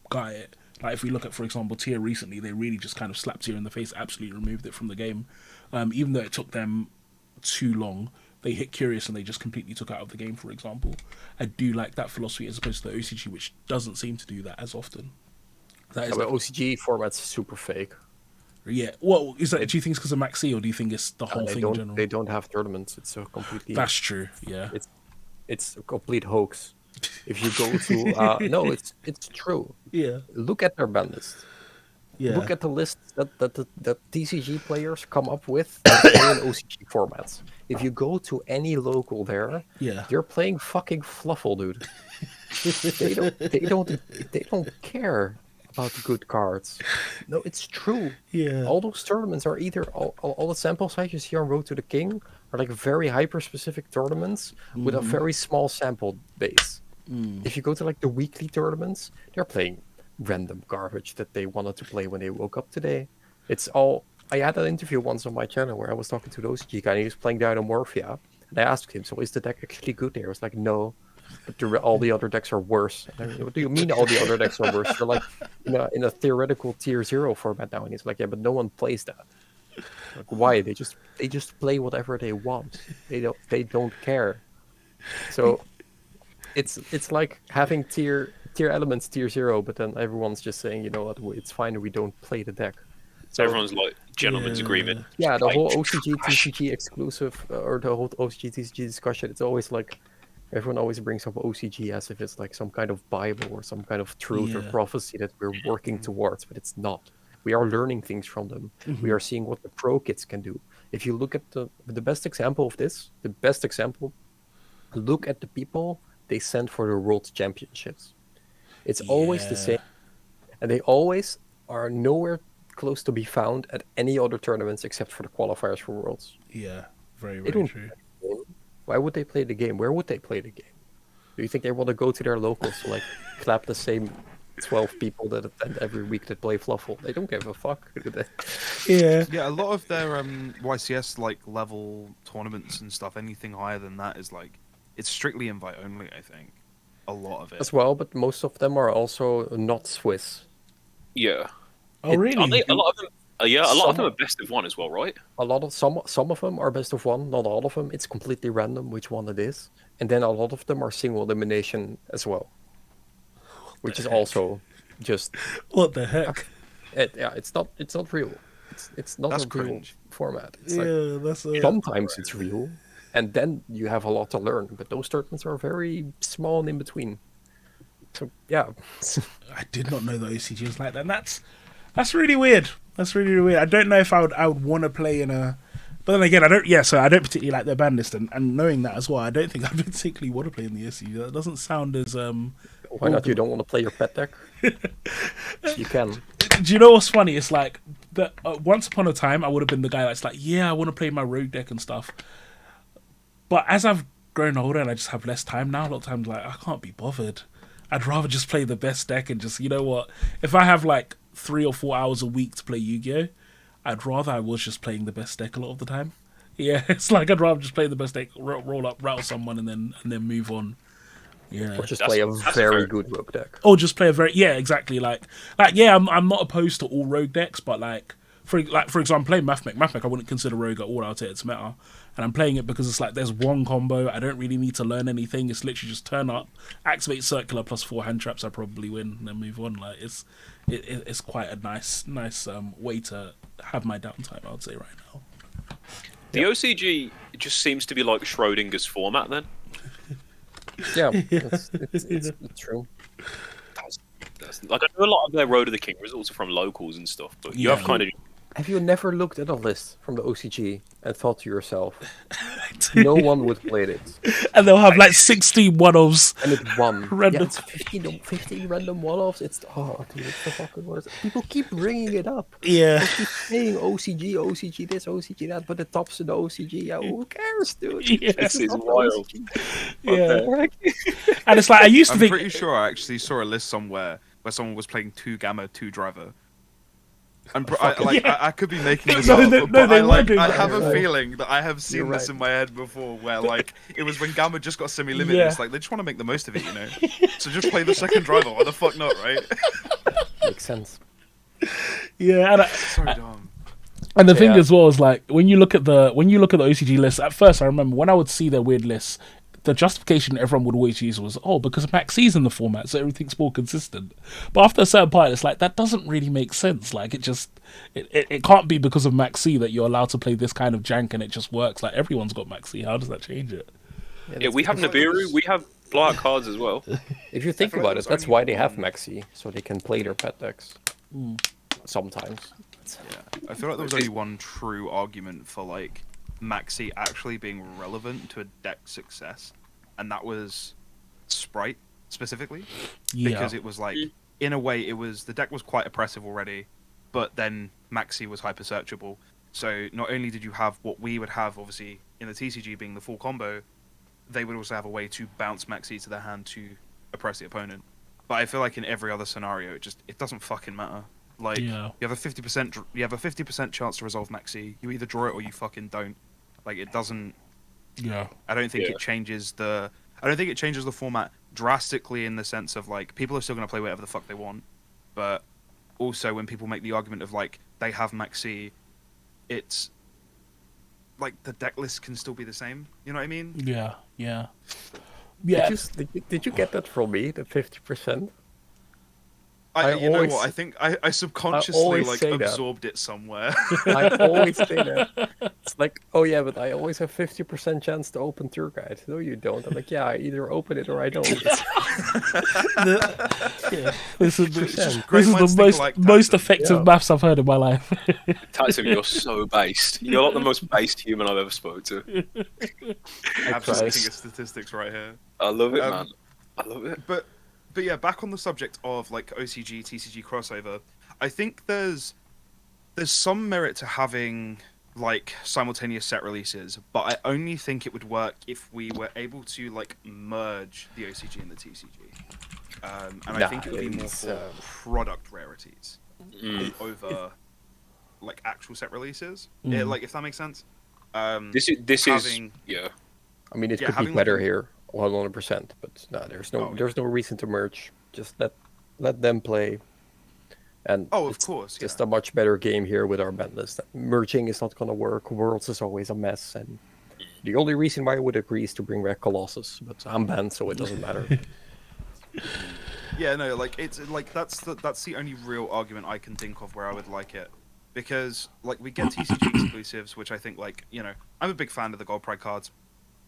got it. Like, if we look at, for example, Tier recently, they really just kind of slapped Tier in the face, absolutely removed it from the game. Even though it took them too long, they hit Curious and they just completely took it out of the game, for example. I do like that philosophy as opposed to the OCG, which doesn't seem to do that as often. That is But OCG format's super fake. yeah. Well, is that? Do you think it's because of Maxi, or do you think it's the whole They thing in general? they don't have tournaments. It's a completely. That's true. Yeah. It's a complete hoax. If you go to no, it's true. Yeah. Look at their ban list. Yeah. Look at the list that TCG players come up with in OCG formats. If you go to any local there, Yeah. they're playing fucking Fluffle, dude. they don't care about good cards. No, it's true. Yeah. All those tournaments are either all the sample sizes here on Road to the King are like very hyper specific tournaments with a very small sample base. If you go to like the weekly tournaments, they're playing random garbage that they wanted to play when they woke up today. It's all. I had an interview once on my channel where I was talking to the OCG guy and he was playing Dynamorphia. And I asked him, so is the deck actually good there? He was like, no, but all the other decks are worse. And I mean, what do you mean all the other decks are worse? They're like in a theoretical tier 0 format now. And he's like, yeah, but no one plays that. Like, why? They just play whatever they want. They don't care. So it's like having tier elements tier 0, but then everyone's just saying, you know what, it's fine, we don't play the deck. So everyone's like gentleman's agreement. Yeah, the Like, whole OCG TCG exclusive or the whole OCG TCG discussion, it's always like everyone always brings up OCG as if it's like some kind of Bible or some kind of truth or Yeah. prophecy that we're working towards, but it's not. We are learning things from them. We are seeing what the pro kids can do. If you look at the best example of this, look at the people they send for the World Championships. It's always the Yeah. same, and they always are nowhere close to be found at any other tournaments except for the qualifiers for Worlds. Yeah. Very, They very don't true. Why would they play the game? Where would they play the game? Do you think they want to go to their locals to like clap the same 12 people that attend every week that play Fluffle? They don't give a fuck. Do they? Yeah. Yeah, a lot of their YCS like level tournaments and stuff, anything higher than that is like it's strictly invite only, I think. A lot of it. As well, but most of them are also not Swiss. yeah. Oh, really? Aren't they, a lot of them. Yeah, a lot of them Some- are best of one as well, right? A lot of some of them are best of one, not all of them. It's completely random which one it is, and then a lot of them are single elimination as well, which is also just What the heck? it's not real. It's not That's a real cringe. format. It's Yeah, like that's a... sometimes it's real, and then you have a lot to learn. But those tournaments are very small and in between. So yeah, I did not know the OCG was like that. And that's really weird. That's really, really weird. I don't know if I would want to play in a... But then again, I don't particularly like their ban list, and knowing that as well, I don't think I particularly want to play in the OCG. That doesn't sound as... why not? You don't want to play your pet deck? You can. Do you know what's funny? It's like that. Once upon a time, I would have been the guy that's like, yeah, I want to play my rogue deck and stuff. But as I've grown older and I just have less time now, a lot of times like I can't be bothered. I'd rather just play the best deck and just, you know what? If I have like 3 or 4 hours a week to play Yu-Gi-Oh, I'd rather I was just playing the best deck a lot of the time. Yeah, it's like I'd rather just play the best deck, roll up, rattle someone, and then move on. Yeah. Or just That's- play a that's very fair. good rogue deck. Or just play a very exactly like yeah, I'm not opposed to all rogue decks, but like for example, playing Mathmech I wouldn't consider rogue at all. I'll say it's meta, and I'm playing it because it's like there's one combo. I don't really need to learn anything. It's literally just turn up, activate circular plus 4 hand traps. I probably win and then move on. Like it's quite a nice way to have my downtime. I would say right now. The OCG just seems to be like Schrodinger's format then. Yeah, it's true. That's, like I know a lot of their Road of the King results are from locals and stuff, but you Yeah. have kind of Have you never looked at a list from the OCG and thought to yourself, no one would play this, And they'll have like 60 one-offs. and it won? Random. Yeah, it's 15 random one-offs. It's dude, it's the fucking worst. People keep bringing it up. Yeah. They keep saying OCG this, OCG that, but the tops of the OCG. Yeah, who cares, dude? Yeah. This is Not the wild. OCG. Yeah. And it's like I used to I'm think pretty sure I actually saw a list somewhere where someone was playing 2 Gamma, 2 Driver. I could be making this No, up, no, but they I, were doing I that. have a You're right. feeling that I have seen You're this right. in my head before, where like it was when Gamma just got semi-limited. Yeah. It's like they just want to make the most of it, you know. So just play the second Driver. Why the fuck not, right? Makes sense. yeah, and So dumb. And the thing Yeah. as well is like when you look at the OCG list, at first I remember when I would see their weird lists, the justification everyone would always use was, because Max C's in the format, so everything's more consistent. But after a certain point, it's like that doesn't really make sense. Like it can't be because of Max C that you're allowed to play this kind of jank and it just works. Like everyone's got Max C. How does that change it? Yeah, we have because- Nibiru, we have blowout cards as well. If you think feel like about it, there's that's only why they have one- Maxi, so they can play their pet decks. Sometimes. I feel like there was only one true argument for like Maxi actually being relevant to a deck success, and that was Sprite specifically, Yeah. because it was like in a way, the deck was quite oppressive already, but then Maxi was hyper searchable. So not only did you have what we would have, obviously, in the TCG being the full combo, they would also have a way to bounce Maxi to their hand to oppress the opponent. But I feel like in every other scenario, it doesn't fucking matter. Like you have a 50% chance to resolve Maxi. You either draw it or you fucking don't. Like it doesn't. Yeah. I don't think it changes the. I don't think it changes the format drastically in the sense of like people are still going to play whatever the fuck they want, but also when people make the argument of like they have Maxi, it's like the deck list can still be the same. You know what I mean? Yeah. Did you get that from me? The 50%. You know what? I think I subconsciously like absorbed it somewhere. I always say that. It's like, oh yeah, but I always have 50% chance to open tour guide. No, you don't. I'm like, yeah, I either open it or I don't. This is the most effective maths I've heard in my life. Tyson, you're so based. You're like the most based human I've ever spoke to. Absolutely looking at statistics right here. I love it, man. I love it. But yeah, back on the subject of like OCG, TCG crossover, I think there's some merit to having like simultaneous set releases, but I only think it would work if we were able to like merge the OCG and the TCG. I think it would be more for product rarities over like actual set releases. Yeah, like if that makes sense. This is yeah. I mean, it could be better here, 100%. But no, there's no reason to merge. Just let them play. And of course, just a much better game here with our ban list. Merging is not gonna work. Worlds is always a mess, and the only reason why I would agree is to bring back Colossus, but I'm banned, so it doesn't matter. Yeah, no, like it's like that's the only real argument I can think of where I would like it, because like we get TCG exclusives, which I think like I'm a big fan of the Gold Pride cards.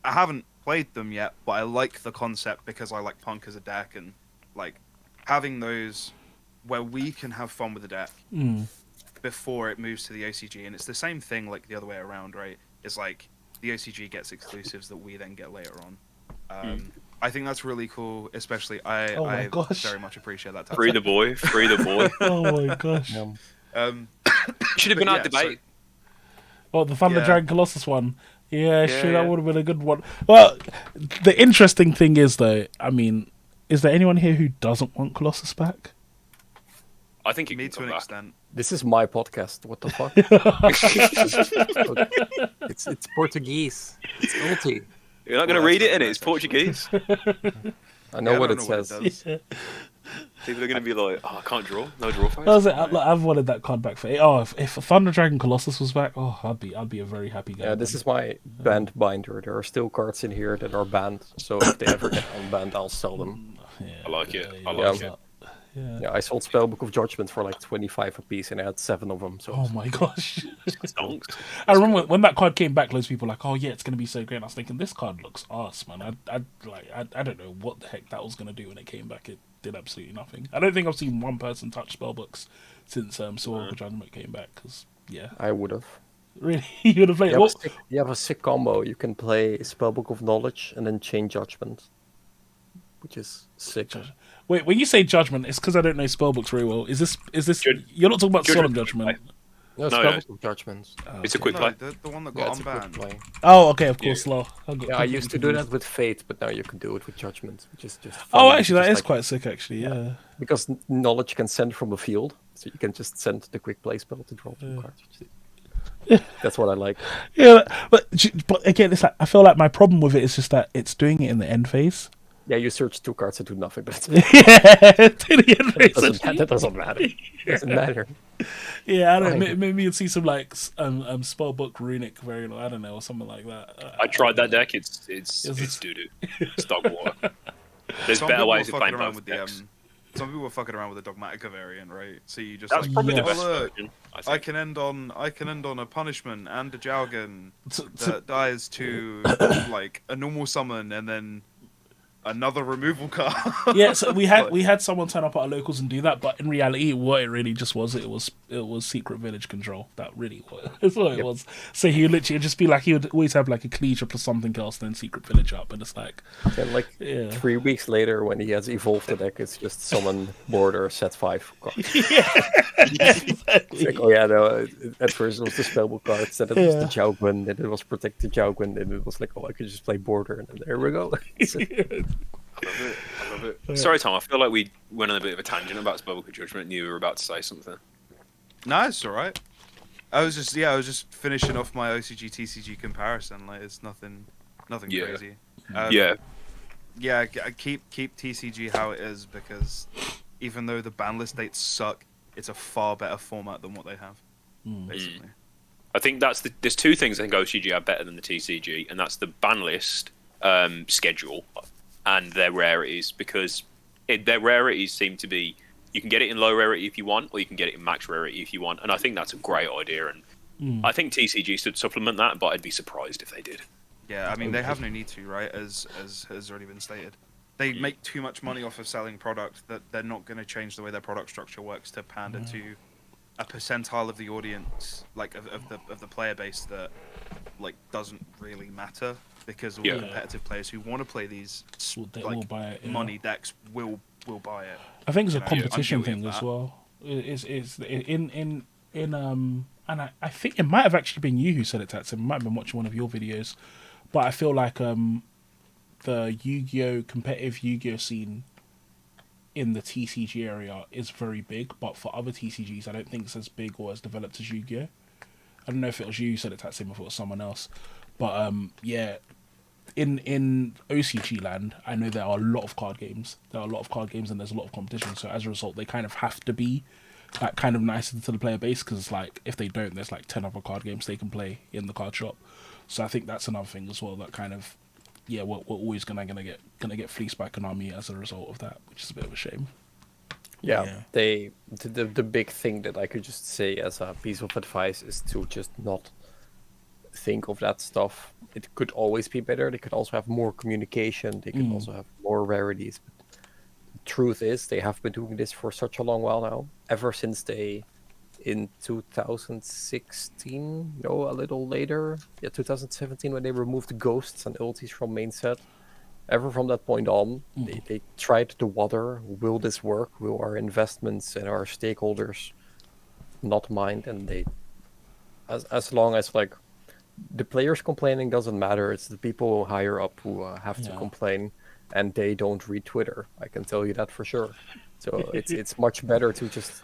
I haven't played them yet, but I like the concept because I like Punk as a deck, and like having those where we can have fun with the deck before it moves to the OCG, and it's the same thing like the other way around, right? It's like the OCG gets exclusives that we then get later on. I think that's really cool, especially I very much appreciate that. Free the boy. Oh my gosh. Should have been our debate. Well, the Thunder Dragon Colossus one. Yeah, that would have been a good one. Well, the interesting thing is though, I mean, is there anyone here who doesn't want Colossus back? I think you need to an extent. This is my podcast. What the fuck? It's Portuguese. It's ulti. You're not going to read it, innit? It's Portuguese. I know what it says. People are going to be like, "Oh, I can't draw. No draw phase." I've wanted that card back for. If Thunder Dragon Colossus was back, I'd be a very happy guy. Yeah, this is my banned binder. There are still cards in here that are banned, so if they ever get unbanned, I'll sell them. I like it. I like it. Yeah, I sold Spellbook of Judgment for like 25 a piece, and I had 7 of them. So. Oh my gosh! I remember when that card came back, loads of people were like, "Oh yeah, it's gonna be so great." And I was thinking, this card looks ass, man. I don't know what the heck that was gonna do when it came back. It did absolutely nothing. I don't think I've seen one person touch Spellbooks since Sword of Judgment came back. Because I would have. Really, you would have played. You have a sick combo. You can play Spellbook of Knowledge and then Chain Judgment, which is sick. Wait, when you say Judgment, it's because I don't know spellbooks very well. Is this? You're not talking about Solemn Judgment. No, Spellbook of Judgments. It's a quick play. The one that got unbanned. Oh, okay, of course, I used to do that with Fate, but now you can do it with Judgment, which is just. Oh, actually, that is quite sick. Actually, yeah. Because Knowledge can send from the field, so you can just send the quick play spell to draw 2 cards. That's what I like. Yeah, but again, it's like I feel like my problem with it is just that it's doing it in the end phase. Yeah, you search 2 cards and do nothing, but that doesn't matter. It doesn't matter. Yeah, I don't know. Maybe you'd see some like spellbook runic variant, I don't know, or something like that. I tried that deck. It's doo-doo. It's dog water. There's better ways of playing both decks. Some people were fucking around with the Dogmatica variant, right? So you just that's probably the best version. I can end on a punishment and a Jowgen that dies to like a normal summon, and then another removal car. Yeah, so we had someone turn up at our locals and do that, but in reality, what it really just was, it was secret village control. That really was. That's what it was. So he would literally just be like, he would always have like a Cleature plus something else, then secret village up, and it's like, And like 3 weeks later, when he has evolved the deck, it's just summon border set 5 cards. It's like, oh yeah, no. At first it was the spellbook cards, then it was the Jowgwin, then it was protect the Jowgwin, and it was like, oh, I could just play border, and then there we go. I love it. Sorry, Tom. I feel like we went on a bit of a tangent about Spellbook of Judgment, and you were about to say something. No, it's all right. I was just finishing off my OCG TCG comparison. Like, it's nothing crazy. Yeah. Keep TCG how it is, because even though the ban list dates suck, it's a far better format than what they have. Basically, I think there's two things I think OCG are better than the TCG, and that's the ban list schedule and their rarities, because their rarities seem to be, you can get it in low rarity if you want, or you can get it in max rarity if you want, and I think that's a great idea, and I think TCG should supplement that, but I'd be surprised if they did. Yeah, I mean, they have no need to, right? As has already been stated. They make too much money off of selling product that they're not going to change the way their product structure works to pander to a percentile of the audience, like of the player base that like doesn't really matter, because all the competitive players who want to play these will buy it, money decks will buy it. I think it's a I'm competition guilty of thing as that. well. Is in and I think it might have actually been you who said it, Tats. It might have been watching one of your videos, but I feel like the Yu-Gi-Oh! Competitive Yu-Gi-Oh! Scene in the TCG area is very big, but for other TCGs, I don't think it's as big or as developed as Yu-Gi-Oh! I don't know if it was you who said it, Tatsim, or if it was someone else, but yeah, in OCG land, I know there are a lot of card games. There are a lot of card games, and there's a lot of competition. So as a result, they kind of have to be like kind of nicer to the player base, because it's like if they don't, there's like 10 other card games they can play in the card shop. So I think that's another thing as well, that kind of we're always gonna get fleeced by Konami as a result of that, which is a bit of a shame. Yeah, the big thing that I could just say as a piece of advice is to just not think of that stuff. It could always be better. They could also have more communication. They could also have more rarities. But the truth is, they have been doing this for such a long while now. Ever since they, in 2016, no, a little later, 2017, when they removed the ghosts and ultis from main set. Ever from that point on, they tried to water, will this work? Will our investments and our stakeholders not mind? And they, as long as like the players complaining doesn't matter, it's the people higher up who have to complain, and they don't read Twitter. I can tell you that for sure. So it's much better to just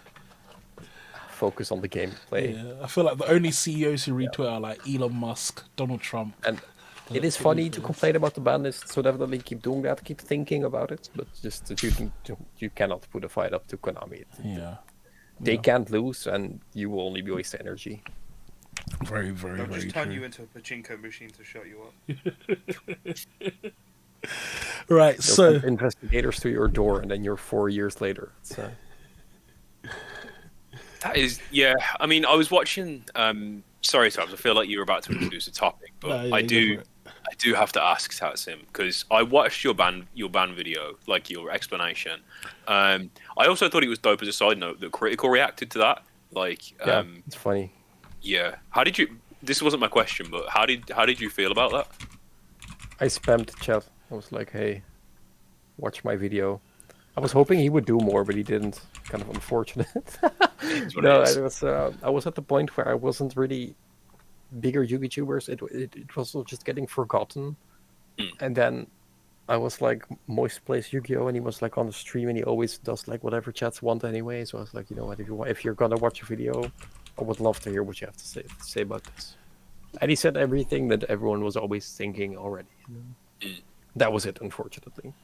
focus on the gameplay. Yeah, I feel like the only CEOs who read Twitter are like Elon Musk, Donald Trump. And it is funny to complain about the ban list, so definitely keep doing that, keep thinking about it, but just that you cannot put a fight up to Konami. They can't lose, and you will only waste energy. Very, very, They'll very just turn true. you into a pachinko machine to shut you up. Right, They'll so send investigators to your door, and then you're 4 years later. So. That is, yeah. I mean, I was watching. Sorry, Tabs. I feel like you were about to introduce a topic, but I do have to ask Tatsim, because I watched your ban video, like your explanation. I also thought it was dope as a side note that Critical reacted to that. Like, It's funny. yeah. How did you? This wasn't my question, but how did you feel about that? I spammed the chat. I was like, "Hey, watch my video." I was hoping he would do more, but he didn't. Kind of unfortunate. No, I was at the point where I wasn't really bigger YouTubers. It was all just getting forgotten. And then I was like, Moist plays Yu-Gi-Oh! And he was like on the stream, and he always does like whatever chats want anyway. So I was like, you know what, if you're gonna watch a video, I would love to hear what you have to say about this. And he said everything that everyone was always thinking already. That was it, unfortunately.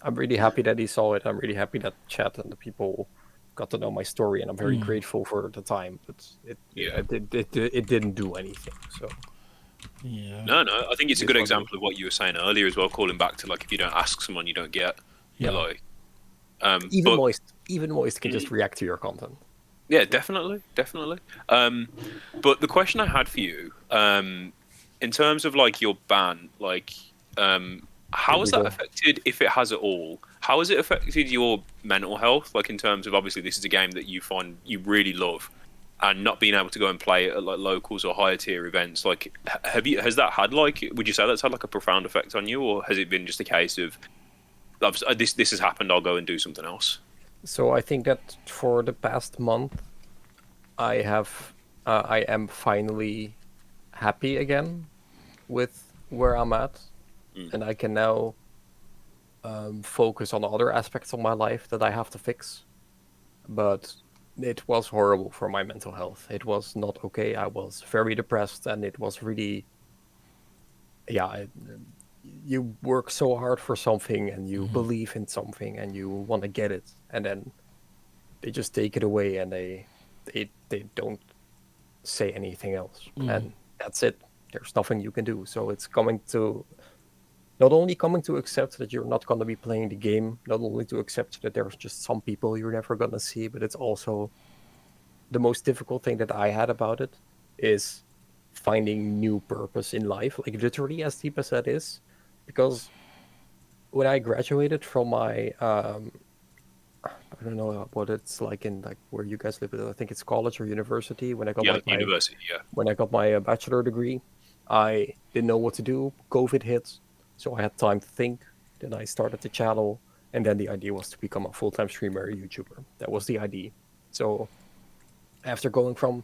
I'm really happy that he saw it. I'm really happy that chat and the people got to know my story, and I'm very grateful for the time. But it didn't do anything. So yeah, No. I think it's a good example of what you were saying earlier as well, calling back to like if you don't ask someone, you don't get. Yeah. Like, even but- Moist can just react to your content. Yeah, definitely. But the question I had for you, in terms of like your ban, like, How has we that go. affected, if it has at all? How has it affected your mental health? Like in terms of obviously this is a game that you find you really love, and not being able to go and play it at like locals or higher tier events. Like, has that had like? Would you say that's had like a profound effect on you, or has it been just a case of this has happened? I'll go and do something else. So I think that for the past month, I am finally happy again with where I'm at, and I can now focus on other aspects of my life that I have to fix. But it was horrible for my mental health. It was not okay. I was very depressed, and it was really, yeah. You work so hard for something, and you believe in something, and you want to get it, and then they just take it away, and they don't say anything else, and that's it. There's nothing you can do. So it's not only coming to accept that you're not going to be playing the game, not only to accept that there's just some people you're never going to see, but it's also the most difficult thing that I had about it is finding new purpose in life, like literally as deep as that is, because when I graduated from my I don't know what it's like in like where you guys live, but I think it's college or university. When I got Yeah, like my university. Yeah. when I got my bachelor degree, I didn't know what to do. COVID hit, so I had time to think. Then I started the channel, and then the idea was to become a full-time streamer, YouTuber. That was the idea. So after going from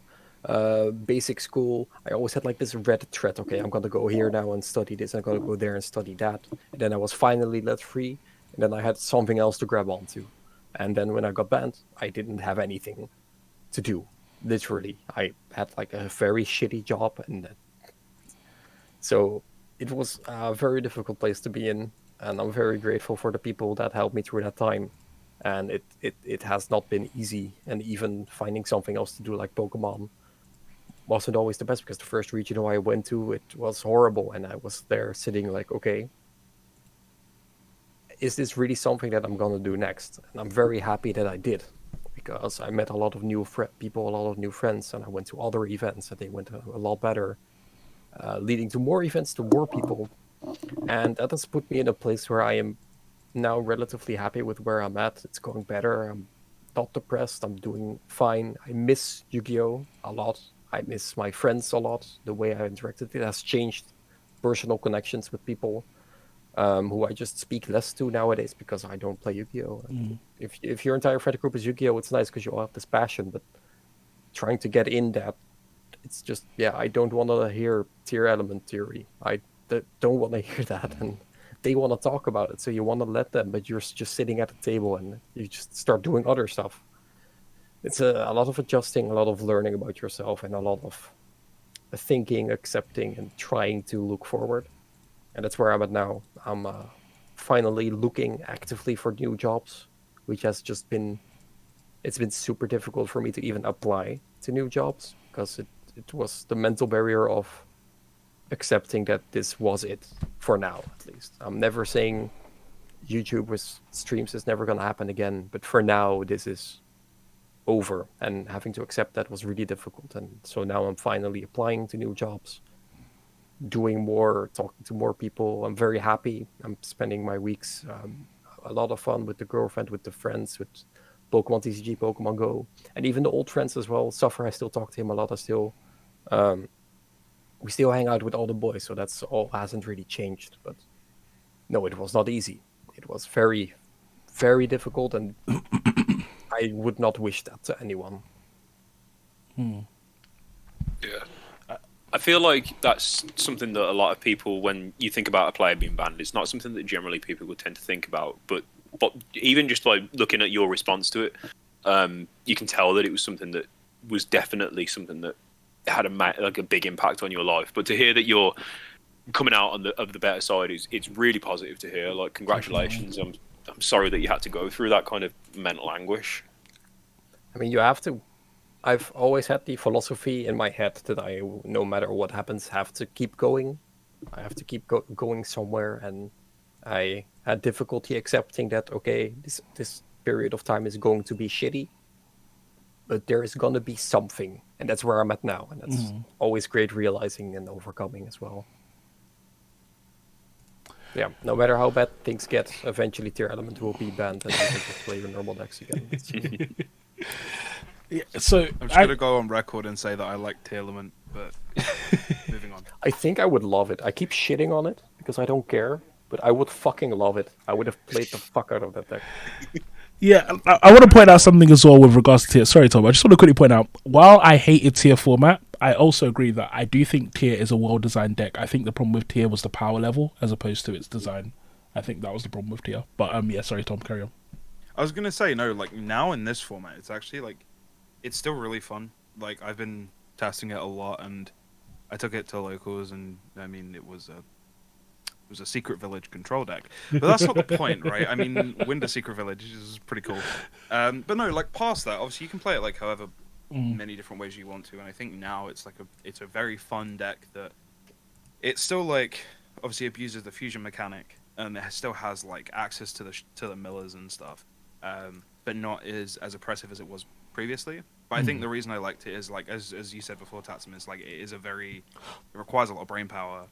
basic school, I always had like this red thread. Okay, I'm gonna go here now and study this. I'm gonna go there and study that. And then I was finally let free, and then I had something else to grab onto. And then when I got banned, I didn't have anything to do. Literally, I had like a very shitty job, and so it was a very difficult place to be in. And I'm very grateful for the people that helped me through that time. And it has not been easy. And even finding something else to do like Pokemon wasn't always the best, because the first regional I went to, it was horrible, and I was there sitting like, okay, is this really something that I'm gonna do next? And I'm very happy that I did, because I met a lot of new people, a lot of new friends, and I went to other events, and they went a lot better, leading to more events, to more people, and that has put me in a place where I am now relatively happy with where I'm at. It's going better. I'm not depressed. I'm doing fine. I miss Yu-Gi-Oh! A lot. I miss my friends a lot. The way I interacted, it has changed personal connections with people who I just speak less to nowadays because I don't play Yu-Gi-Oh! If your entire friend group is Yu-Gi-Oh!, it's nice because you all have this passion, but trying to get in that, it's just, yeah, I don't want to hear tier element theory. I don't want to hear that, and they want to talk about it, so you want to let them, but you're just sitting at the table and you just start doing other stuff. It's a lot of adjusting, a lot of learning about yourself, and a lot of thinking, accepting, and trying to look forward. And that's where I'm at now. I'm finally looking actively for new jobs, which has just been, it's been super difficult for me to even apply to new jobs, because it was the mental barrier of accepting that this was it for now, at least. I'm never saying YouTube with streams is never going to happen again, but for now, this is over, and having to accept that was really difficult. And so now I'm finally applying to new jobs, doing more, talking to more people. I'm very happy. I'm spending my weeks a lot of fun with the girlfriend, with the friends, with Pokemon TCG, Pokemon Go, and even the old friends as well. Suffer, I still talk to him a lot. I still we still hang out with all the boys, so that's all hasn't really changed. But no, it was not easy. It was very, very difficult, and I would not wish that to anyone. Yeah. I feel like that's something that a lot of people, when you think about a player being banned, it's not something that generally people would tend to think about. But even just like looking at your response to it, you can tell that it was something that was definitely something that had a big impact on your life. But to hear that you're coming out on the better side it's really positive to hear. Like, congratulations. I'm sorry that you had to go through that kind of mental anguish. I mean, you have to. I've always had the philosophy in my head that I, no matter what happens, have to keep going. I have to keep going somewhere, and I had difficulty accepting that, okay, this period of time is going to be shitty, but there is going to be something, and that's where I'm at now, and that's always great realizing and overcoming as well. Yeah, no matter how bad things get, eventually tier element will be banned and you can just play your normal decks again. Yeah, so I'm just gonna go on record and say that I like tier element, but moving on. I think I would love it. I keep shitting on it because I don't care, but I would fucking love it. I would have played the fuck out of that deck. Yeah, I want to point out something as well with regards to tier. Sorry, Tom. I just want to quickly point out, while I hated tier format, I also agree that I do think tier is a well-designed deck. I think the problem with tier was the power level as opposed to its design. I think that was the problem with tier. But yeah, sorry, Tom, carry on. I was gonna say no, like now in this format, it's actually like it's still really fun. Like I've been testing it a lot, and I took it to locals, and I mean it was a secret village control deck, but that's not the point, right? I mean, Wind of Secret Village is pretty cool, but no, like past that, obviously you can play it like however many different ways you want to, and I think now it's a very fun deck that it still like obviously abuses the fusion mechanic, and it still has like access to the millers and stuff, but not as oppressive as it was previously. But I think the reason I liked it is like as you said before, Tatsum, is like it requires a lot of brain power.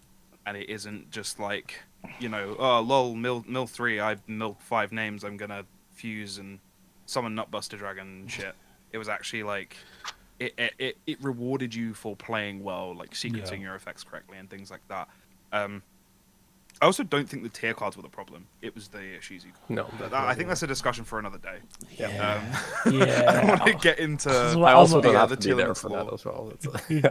And it isn't just like, oh, lol, mill 3, I milled 5 names, I'm gonna fuse and summon Nutbuster Dragon and shit. It was actually like, it rewarded you for playing well, like sequencing your effects correctly and things like that. I also don't think the tier cards were the problem. It was the issues you got. No. But I think that's a discussion for another day. Yeah. Yeah. I don't want to get into... I also don't have the to be there tier for list that as well.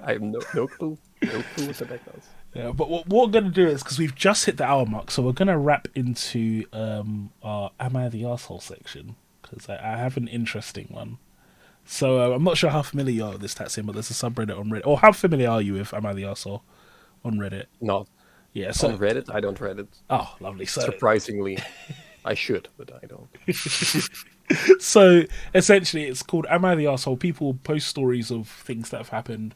I have no clue. No clue what the deck does. Yeah, but what we're going to do is, because we've just hit the hour mark, so we're going to wrap into our Am I the Arsehole section, because I have an interesting one. So I'm not sure how familiar you are with this Tatsim, but there's a subreddit on Reddit. Or how familiar are you with Am I the Arsehole on Reddit? Not. Yeah, so... On Reddit? I don't Reddit. Oh, lovely. So... Surprisingly. I should, but I don't. So essentially it's called Am I the Arsehole? People post stories of things that have happened.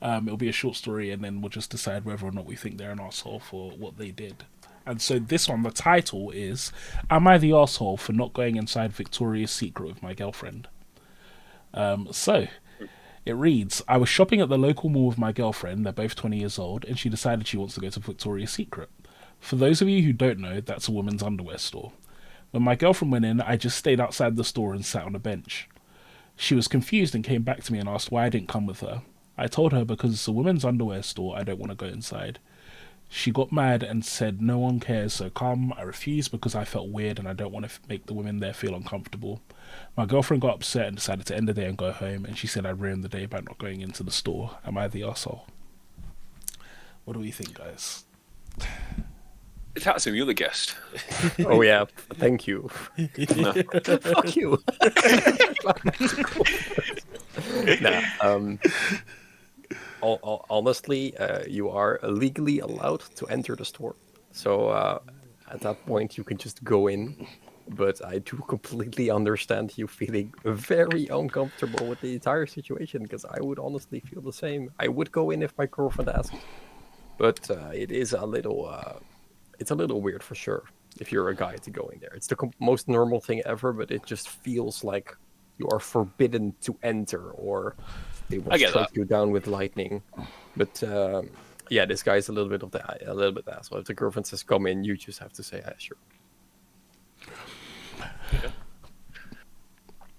It'll be a short story, and then we'll just decide whether or not we think they're an arsehole for what they did. And so this one, the title is, Am I the Arsehole for not going inside Victoria's Secret with my girlfriend? So it reads, I was shopping at the local mall with my girlfriend, they're both 20 years old, and she decided she wants to go to Victoria's Secret. For those of you who don't know, that's a women's underwear store. When my girlfriend went in, I just stayed outside the store and sat on a bench. She was confused and came back to me and asked why I didn't come with her. I told her because it's a women's underwear store, I don't want to go inside. She got mad and said no one cares, so come. I refused because I felt weird and I don't want to make the women there feel uncomfortable. My girlfriend got upset and decided to end the day and go home, and she said I ruined the day by not going into the store. Am I the arsehole? What do we think, guys? Tatsim, you're the guest. Oh yeah, thank you. No. Fuck you. Honestly, you are legally allowed to enter the store. So at that point, you can just go in. But I do completely understand you feeling very uncomfortable with the entire situation, because I would honestly feel the same. I would go in if my girlfriend asked. But it is a little... it's a little weird for sure if you're a guy to go in there. It's the most normal thing ever, but it just feels like you are forbidden to enter, or they will strike you down with lightning. But yeah, this guy's a little bit asshole. If the girlfriend says come in, you just have to say sure. Yeah.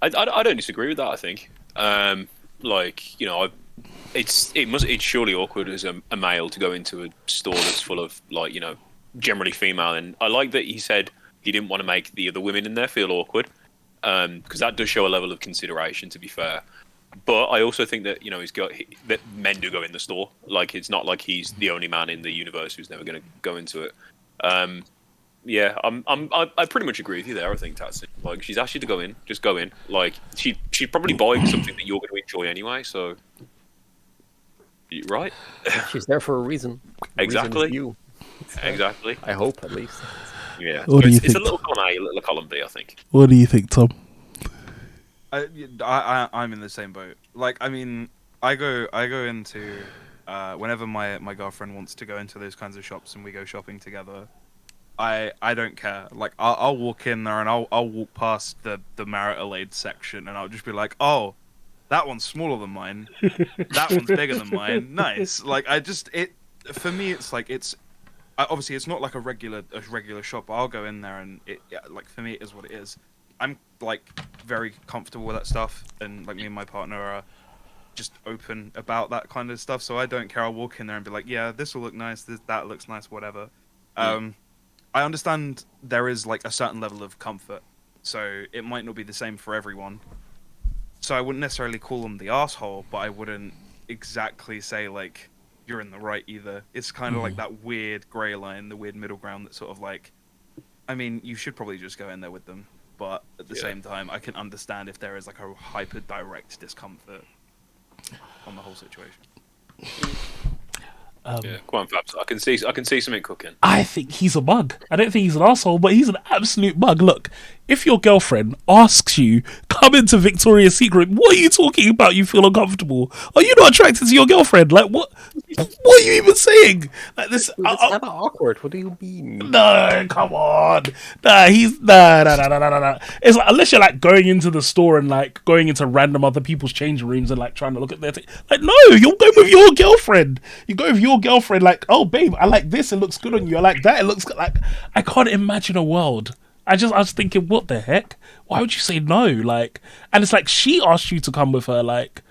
I don't disagree with that. I think, it's surely awkward as a male to go into a store that's full of generally female, and I like that he said he didn't want to make the other women in there feel awkward, because that does show a level of consideration, to be fair. But I also think that that men do go in the store. Like, it's not like he's the only man in the universe who's never going to go into it. Yeah, I pretty much agree with you there. I think Tatsin, like, she's asked you to go in, just go in. Like, she'd probably buy something that you're going to enjoy anyway. So, right? She's there for a reason. Exactly. You. Exactly. I hope, at least. Yeah. What do you It's think, a little column A, a little column B, I think. What do you think, Tom? I'm in the same boat. Like, I mean, I go into whenever my girlfriend wants to go into those kinds of shops and we go shopping together. I don't care. Like, I'll walk in there and I'll walk past the marital aid section and I'll just be like, oh, that one's smaller than mine. That one's bigger than mine. Nice. Like, for me, it's like obviously it's not like a regular shop. But I'll go in there and like for me it is what it is. I'm like very comfortable with that stuff, and like me and my partner are just open about that kind of stuff. So I don't care. I'll walk in there and be like, yeah, this will look nice. That looks nice. Whatever. I understand there is like a certain level of comfort, so it might not be the same for everyone. So I wouldn't necessarily call them the asshole, but I wouldn't exactly say like you're in the right either. It's kind of like that weird grey line, the weird middle ground that sort of like, I mean, you should probably just go in there with them, but at the same time, I can understand if there is like a hyper direct discomfort on the whole situation. Go on, Fabs. I can see something cooking. I think he's a mug. I don't think he's an asshole, but he's an absolute mug. Look, if your girlfriend asks you, come into Victoria's Secret, what are you talking about? You feel uncomfortable? Are you not attracted to your girlfriend? Like, what are you even saying? Like this, Dude, it's kind of awkward. What do you mean? no, come on. Nah. It's like, unless you're like going into the store and like going into random other people's changing rooms and like trying to look at their like, no, you'll go with your girlfriend. You go with your girlfriend, like, oh babe, I like this, it looks good on you. I like that, it looks good. Like, I can't imagine a world. I was thinking, what the heck? Why would you say no? Like, and it's like she asked you to come with her. Like,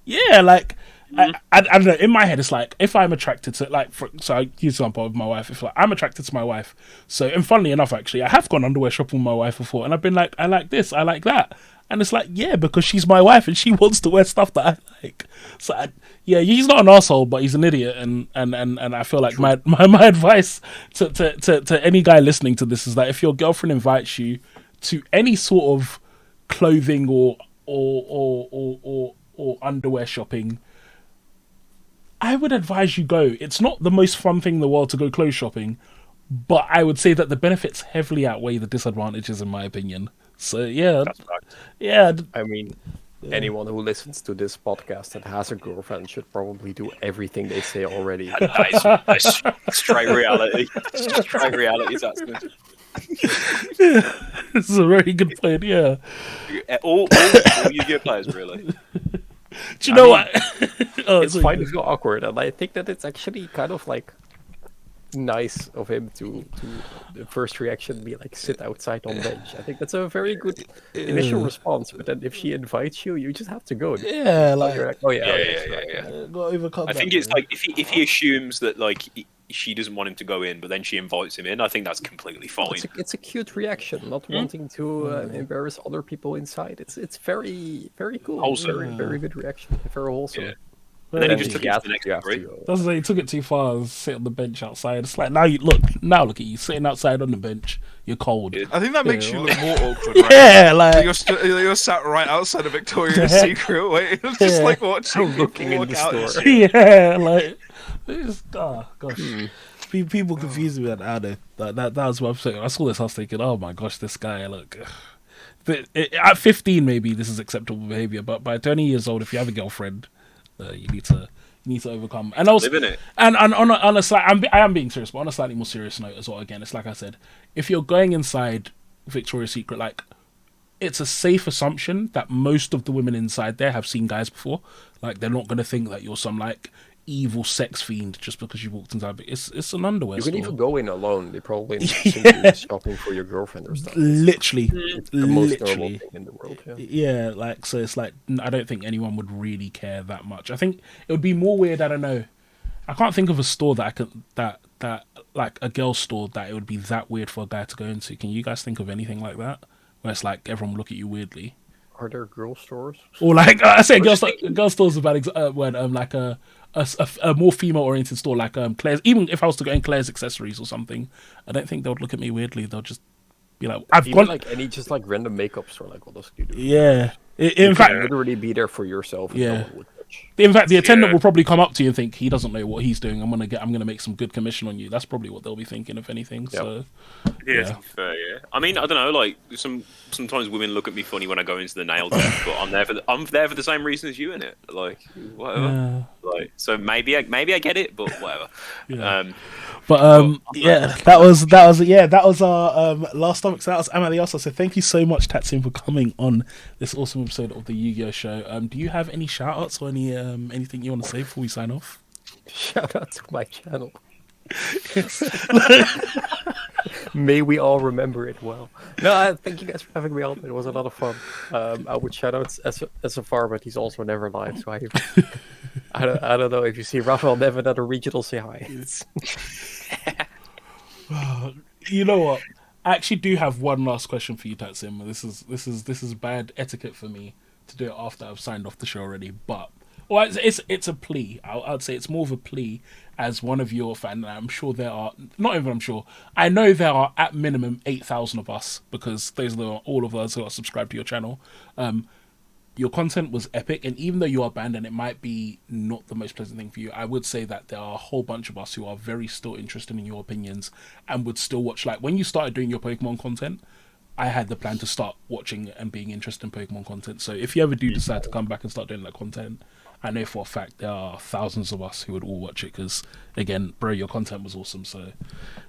yeah, like I don't know. In my head, it's like if I'm attracted to so I use example of my wife. If like, I'm attracted to my wife, so and funnily enough, actually, I have gone underwear shopping with my wife before, and I've been like, I like this, I like that, and it's like, yeah, because she's my wife and she wants to wear stuff that I like. So he's not an asshole, but he's an idiot, and I feel like my advice to any guy listening to this is that if your girlfriend invites you to any sort of clothing or underwear shopping, I would advise you go. It's not the most fun thing in the world to go clothes shopping, but I would say that the benefits heavily outweigh the disadvantages, in my opinion. So yeah, I mean, anyone who listens to this podcast that has a girlfriend should probably do everything they say already. That's straight reality. Straight reality assessment. This is a very good point. Yeah, All Yu-Gi-Oh players, really. do you know what? It's fine if you're awkward, and I think that it's actually kind of like nice of him to the first reaction be like sit outside on bench. I think that's a very good initial response. But then if she invites you, you just have to go. Yeah, like, You're like, oh yeah, Yeah. got overcome. I think it's like if he assumes that like she doesn't want him to go in, but then she invites him in. I think that's completely fine. It's a cute reaction, not wanting to embarrass other people inside. It's very very cool. Wholesome. Very good reaction. Very wholesome. Yeah. And then he just if took you it to have the next you have to degree. go. Doesn't say he took it too far and sit on the bench outside. It's like now look at you sitting outside on the bench. You're cold. Yeah. I think that makes Yeah. you look more awkward, right? Yeah, like You're sat right outside of Victoria's Yeah. Secret, waiting, just Yeah. like watching Looking people in walk the out. and store. shit. yeah, like it's, gosh. People confuse me at that. That was what I'm saying. I saw this, I was thinking, oh my gosh, this guy. Look, at 15 maybe this is acceptable behavior, but by 20 years old, if you have a girlfriend, you need to overcome. And also, Live in it. and on a slight, I am being serious, but on a slightly more serious note as well. Again, it's like I said, if you're going inside Victoria's Secret, like, it's a safe assumption that most of the women inside there have seen guys before. Like, they're not going to think that you're some like evil sex fiend just because you walked inside. But it's an underwear You store. can even go in alone. They probably not think you're shopping for your girlfriend or stuff. Literally, It's the most normal literally. thing in the world. Yeah. Yeah, like, so it's like, I don't think anyone would really care that much. I think it would be more weird. I don't know. I can't think of a store that I could that like a girl store that it would be that weird for a guy to go into. Can you guys think of anything like that where it's like everyone would look at you weirdly? Are there girl stores? Or like I say, girl stores is a bad word. Like a more female oriented store, like Claire's. Even if I was to go in Claire's accessories or something, I don't think they would look at me weirdly. They'll just be like, "I've Even gone." like any just like random makeup store, like what else do you do? Yeah. In You fact, can literally be there for yourself. And Yeah. no one would touch. the attendant Yeah. will probably come up to you and think he doesn't know what he's doing. I'm gonna make some good commission on you. That's probably what they'll be thinking, if anything. Yep. So Yeah, to be fair, yeah. I mean, I don't know. Like sometimes women look at me funny when I go into the nail tech, but I'm there for the same reason as you in it. Like whatever. Like so maybe I get it, but whatever. Yeah. Well, that was our last topic. So that was Amalioso. So thank you so much, Tatsun, for coming on this awesome episode of the Yu-Gi-Oh show. Do you have any shout outs or anything you want to say before we sign off? Shout out to my channel. May we all remember it well. No, thank you guys for having me on. It was a lot of fun. I would shout out SFR, but he's also never live, so I don't know if you see Rafael Nevin at a regional, say hi. You know what? I actually do have one last question for you, Tatsim. This is bad etiquette for me to do it after I've signed off the show already, but it's a plea. I'd say it's more of a plea as one of your fans. I'm sure there are, not even I'm sure, I know there are at minimum 8,000 of us, because those are all of us who are subscribed to your channel. Your content was epic, and even though you are banned and it might be not the most pleasant thing for you, I would say that there are a whole bunch of us who are very still interested in your opinions and would still watch. Like when you started doing your Pokemon content, I had the plan to start watching and being interested in Pokemon content. So if you ever do decide to come back and start doing that content, I know for a fact there are thousands of us who would all watch it, because again, bro, your content was awesome. So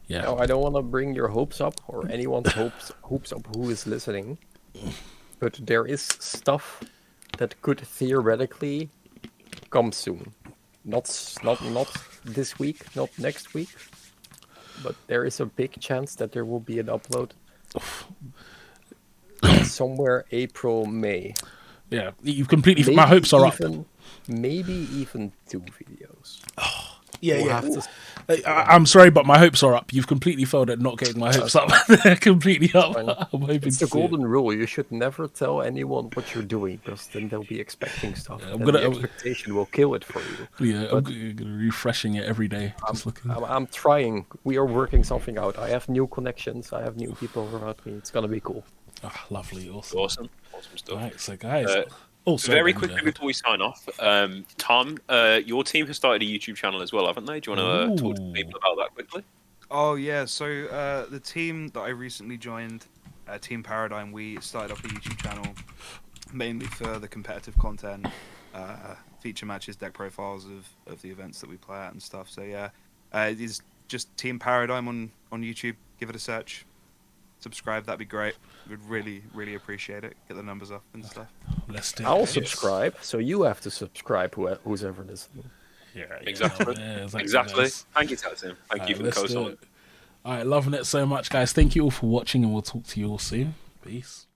yeah. No, I don't want to bring your hopes up or anyone's hopes up who is listening, but there is stuff that could theoretically come soon. Not this week, not next week, but there is a big chance that there will be an upload somewhere April, May. Yeah, you've completely. My hopes are up. Maybe even 2 videos. Yeah. I'm sorry, but my hopes are up. You've completely failed at not getting my hopes up. They're completely up. I'm hoping it's the to see golden rule. You should never tell anyone what you're doing, because then they'll be expecting stuff. Yeah, and the expectation will kill it for you. Yeah, I'm refreshing it every day. Just looking. I'm trying. We are working something out. I have new connections. I have new people around me. It's gonna be cool. Lovely, awesome stuff. Right, so guys. Very quickly before we sign off, Tom, your team has started a YouTube channel as well, haven't they? Do you want to talk to people about that quickly? Oh yeah, so the team that I recently joined, Team Paradigm, we started up a YouTube channel mainly for the competitive content, feature matches, deck profiles of the events that we play at and stuff. So yeah, it is just Team Paradigm on YouTube. Give it a search. Subscribe, that'd be great. We'd really appreciate it. Get the numbers up and stuff. Let's do it. I'll subscribe, so you have to subscribe, who's ever listening. Yeah, exactly. Exactly. Thank you, Tatsim. Thank you for the co-sign. All right, loving it so much, guys. Thank you all for watching, and we'll talk to you all soon. Peace.